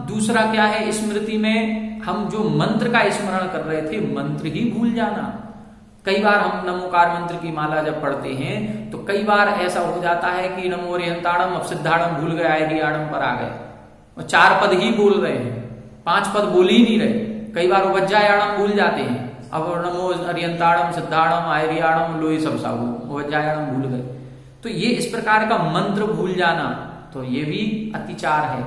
दूसरा क्या है, स्मृति में हम जो मंत्र का स्मरण कर रहे थे मंत्र ही भूल जाना। कई बार हम नमोकार मंत्र की माला जब पढ़ते हैं तो कई बार ऐसा हो जाता है कि नमो अरिहंताणम, अब सिद्धाणम भूल गए, आयरियाणम पर आ गए और 4 पद ही बोल रहे हैं, 5 पद बोल ही नहीं रहे। कई बार वज्जायाणम भूल जाते हैं। अब नमो अरियंताणम सिद्धाणम आयरियाणम लोई सब साहू वज्जायाणम भूल गए। तो ये इस प्रकार का मंत्र भूल जाना तो ये भी अतिचार है,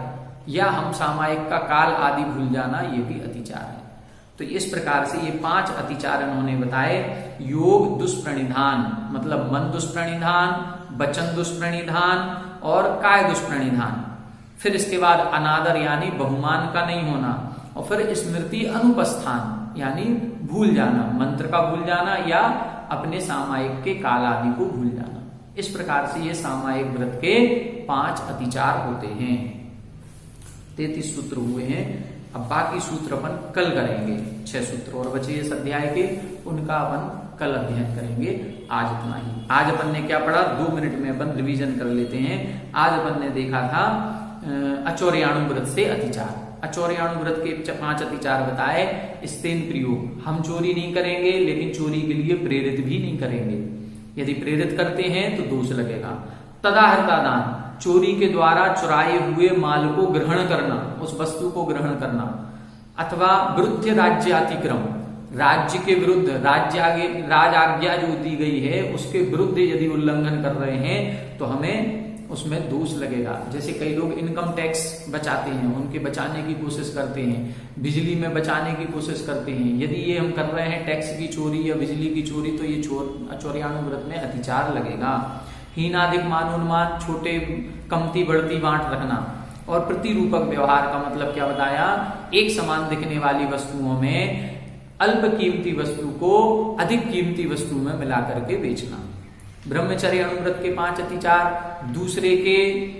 या हम सामायिक का काल आदि भूल जाना ये भी अतिचार है। तो इस प्रकार से ये 5 अतिचार उन्होंने बताए। योग दुष्प्रणिधान मतलब मन दुष्प्रणिधान, वचन दुष्प्रणिधान और काय दुष्प्रणिधान। फिर इसके बाद अनादर यानी बहुमान का नहीं होना, और फिर स्मृति अनुपस्थान यानी भूल जाना, मंत्र का भूल जाना या अपने सामायिक के काल आदि को भूल जाना। इस प्रकार से ये सामायिक व्रत के 5 अतिचार होते हैं। 33 सूत्र हुए हैं। अब बाकी सूत्र अपन कल करेंगे। 6 सूत्र और बचे इस अध्याय के, उनका अपन कल अध्ययन करेंगे। आज इतना ही। आज अपन ने क्या पढ़ा, 2 मिनट में अपन रिवीजन कर लेते हैं। आज अपन ने देखा था अचौर्याणु व्रत से अतिचार। अचौर्याणु व्रत के 5 अतिचार बताए। स्तेन प्रयोग, हम चोरी नहीं करेंगे लेकिन चोरी के लिए प्रेरित भी नहीं करेंगे। यदि प्रेरित करते हैं तो दोष लगेगा। तदाहर्ता दान, चोरी के द्वारा चुराए हुए माल को ग्रहण करना, उस वस्तु को ग्रहण करना। अथवा विरुद्ध राज्य अतिक्रम, राज्य के विरुद्ध राज आज्ञा जो दी गई है उसके विरुद्ध यदि उल्लंघन कर रहे हैं तो हमें उसमें दोष लगेगा। जैसे कई लोग इनकम टैक्स बचाते हैं, उनके बचाने की कोशिश करते हैं, बिजली में बचाने की कोशिश करते हैं। यदि ये हम कर रहे हैं टैक्स की चोरी या बिजली की चोरी तो ये अचौर्याणु व्रत में अतिचार लगेगा। हीनाधिक मानोन्मान, छोटे कमती बढ़ती बांट रखना। और प्रतिरूपक व्यवहार का मतलब क्या बताया, एक समान दिखने वाली वस्तुओं में अल्प कीमती वस्तु को अधिक कीमती वस्तु में मिला करके बेचना। ब्रह्मचर्य अनुव्रत के 5 अतिचार, दूसरे के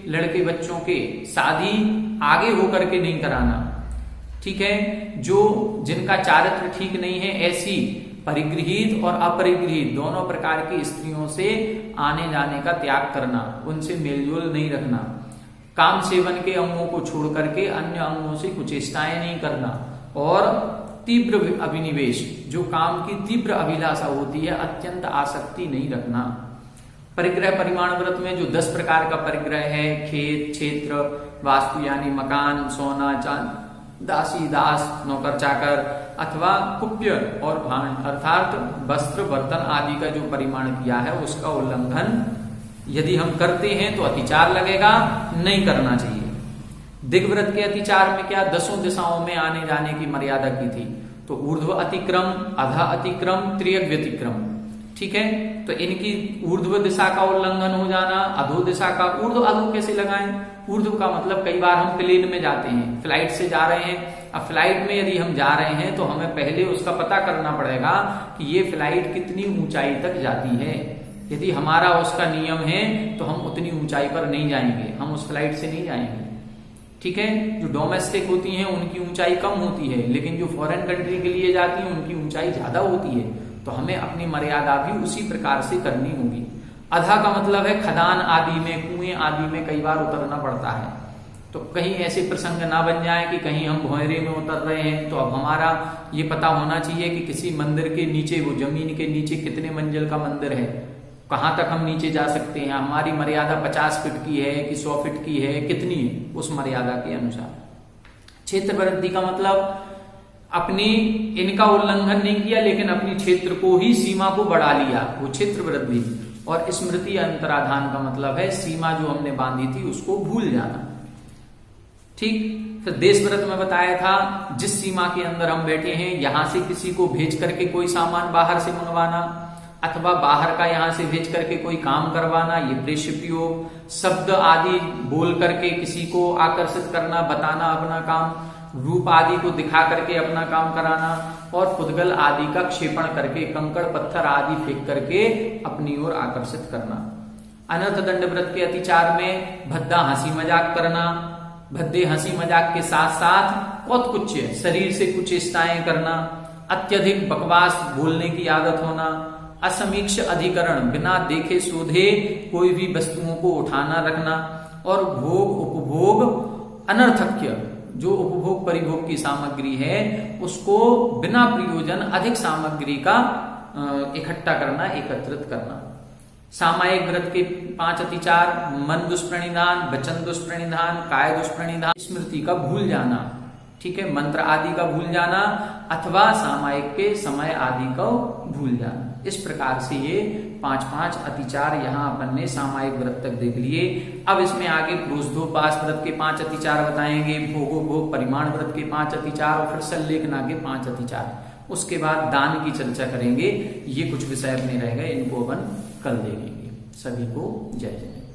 लड़के बच्चों के शादी आगे होकर के नहीं कराना। ठीक है, जो जिनका चारित्र ठीक नहीं है ऐसी परिगृहित और अपरिगृहित दोनों प्रकार की स्त्रियों से आने जाने का त्याग करना, उनसे मेलजोल नहीं रखना। काम सेवन के अंगों को छोड़ करके अन्य अंगों से कुचेष्टाएं नहीं करना। और तीव्र अभिनिवेश, जो काम की तीव्र अभिलाषा होती है, अत्यंत आसक्ति नहीं रखना। परिग्रह परिमाण व्रत में जो 10 प्रकार का परिग्रह है, खेत, क्षेत्र, वास्तु यानी मकान, सोना, चांदी, दासी दास, नौकर चाकर अथवा कुप्य और भांड अर्थात वस्त्र बर्तन आदि का जो परिमाण किया है उसका उल्लंघन यदि हम करते हैं तो अतिचार लगेगा, नहीं करना चाहिए। दिग्व्रत के अतिचार में क्या, 10 दिशाओं में आने जाने की मर्यादा की थी। तो ऊर्ध्व अतिक्रम, अधा अतिक्रम, त्रियग व्यतिक्रम। ठीक है, तो इनकी ऊर्ध्व दिशा का उल्लंघन हो जाना, अधो दिशा का। ऊर्ध्व अधो कैसे लगाएं, ऊर्ध्व का मतलब कई बार हम प्लेन में जाते हैं, फ्लाइट से जा रहे हैं। अब फ्लाइट में यदि हम जा रहे हैं तो हमें पहले उसका पता करना पड़ेगा कि ये फ्लाइट कितनी ऊंचाई तक जाती है। यदि हमारा उसका नियम है तो हम उतनी ऊंचाई पर नहीं जाएंगे, हम उस फ्लाइट से नहीं जाएंगे। ठीक है, जो डोमेस्टिक होती हैं उनकी ऊंचाई कम होती है, लेकिन जो फॉरेन कंट्री के लिए जाती हैं उनकी ऊंचाई ज्यादा होती है। तो हमें अपनी मर्यादा भी उसी प्रकार से करनी होगी। अधा का मतलब है खदान आदि में, कुएं आदि में कई बार उतरना पड़ता है। तो कहीं ऐसे प्रसंग ना बन जाए कि कहीं हम भौरे में उतर रहे हैं, तो अब हमारा ये पता होना चाहिए कि किसी मंदिर के नीचे, वो जमीन के नीचे कितने मंजिल का मंदिर है, कहां तक हम नीचे जा सकते हैं, हमारी मर्यादा 50 फीट की है कि 100 फीट की है, कितनी है, उस मर्यादा के अनुसार। क्षेत्र वृद्धि का मतलब अपनी इनका उल्लंघन नहीं किया लेकिन अपनी क्षेत्र को ही, सीमा को बढ़ा लिया, वो क्षेत्र वृद्धि। और स्मृति अंतराधान का मतलब है सीमा जो हमने बांधी थी उसको भूल जाना। ठीक, फिर देश व्रत में बताया था जिस सीमा के अंदर हम बैठे हैं यहां से किसी को भेज करके कोई सामान बाहर से मंगवाना अथवा बाहर का यहां से भेज करके कोई काम करवाना, ये प्रेष्योपयोग। शब्द आदि बोल करके किसी को आकर्षित करना, बताना अपना काम, रूप आदि को दिखा करके अपना काम कराना, और पुद्गल आदि का क्षेपण करके, कंकड़ पत्थर आदि फेंक करके अपनी ओर आकर्षित करना। अनर्थ दंड व्रत के अतिचार में भद्दा हंसी मजाक करना, भद्दे हंसी मजाक के साथ साथ कौतकुच्य, शरीर से कुछ चेष्टाएं करना, अत्यधिक बकवास बोलने की आदत होना, असमीक्ष अधिकरण, बिना देखे शोधे कोई भी वस्तुओं को उठाना रखना, और भोग उपभोग अनर्थक्य, जो उपभोग परिभोग की सामग्री है उसको बिना प्रयोजन अधिक सामग्री का इकट्ठा करना, एकत्रित करना। सामायिक व्रत के 5 अतिचार, मन दुष्प्रणिधान, वचन दुष्प्रणिधान, काय दुष्प्रणिधान, स्मृति का भूल जाना, ठीक है, मंत्र आदि का भूल जाना अथवा सामायिक के समय आदि को भूल जाना। इस प्रकार से ये 5-5 अतिचार यहाँ अपन ने सामायिक व्रत तक देख लिए। अब इसमें आगे पुरुषोपास व्रत के 5 अतिचार बताएंगे, भोगोपभोग परिमाण व्रत के 5 अतिचार और फिर सल्लेखना के 5 अतिचार। उसके बाद दान की चर्चा करेंगे। ये कुछ विषय अपने रह गए, इनको अपन कल देखेंगे। सभी को जय जय।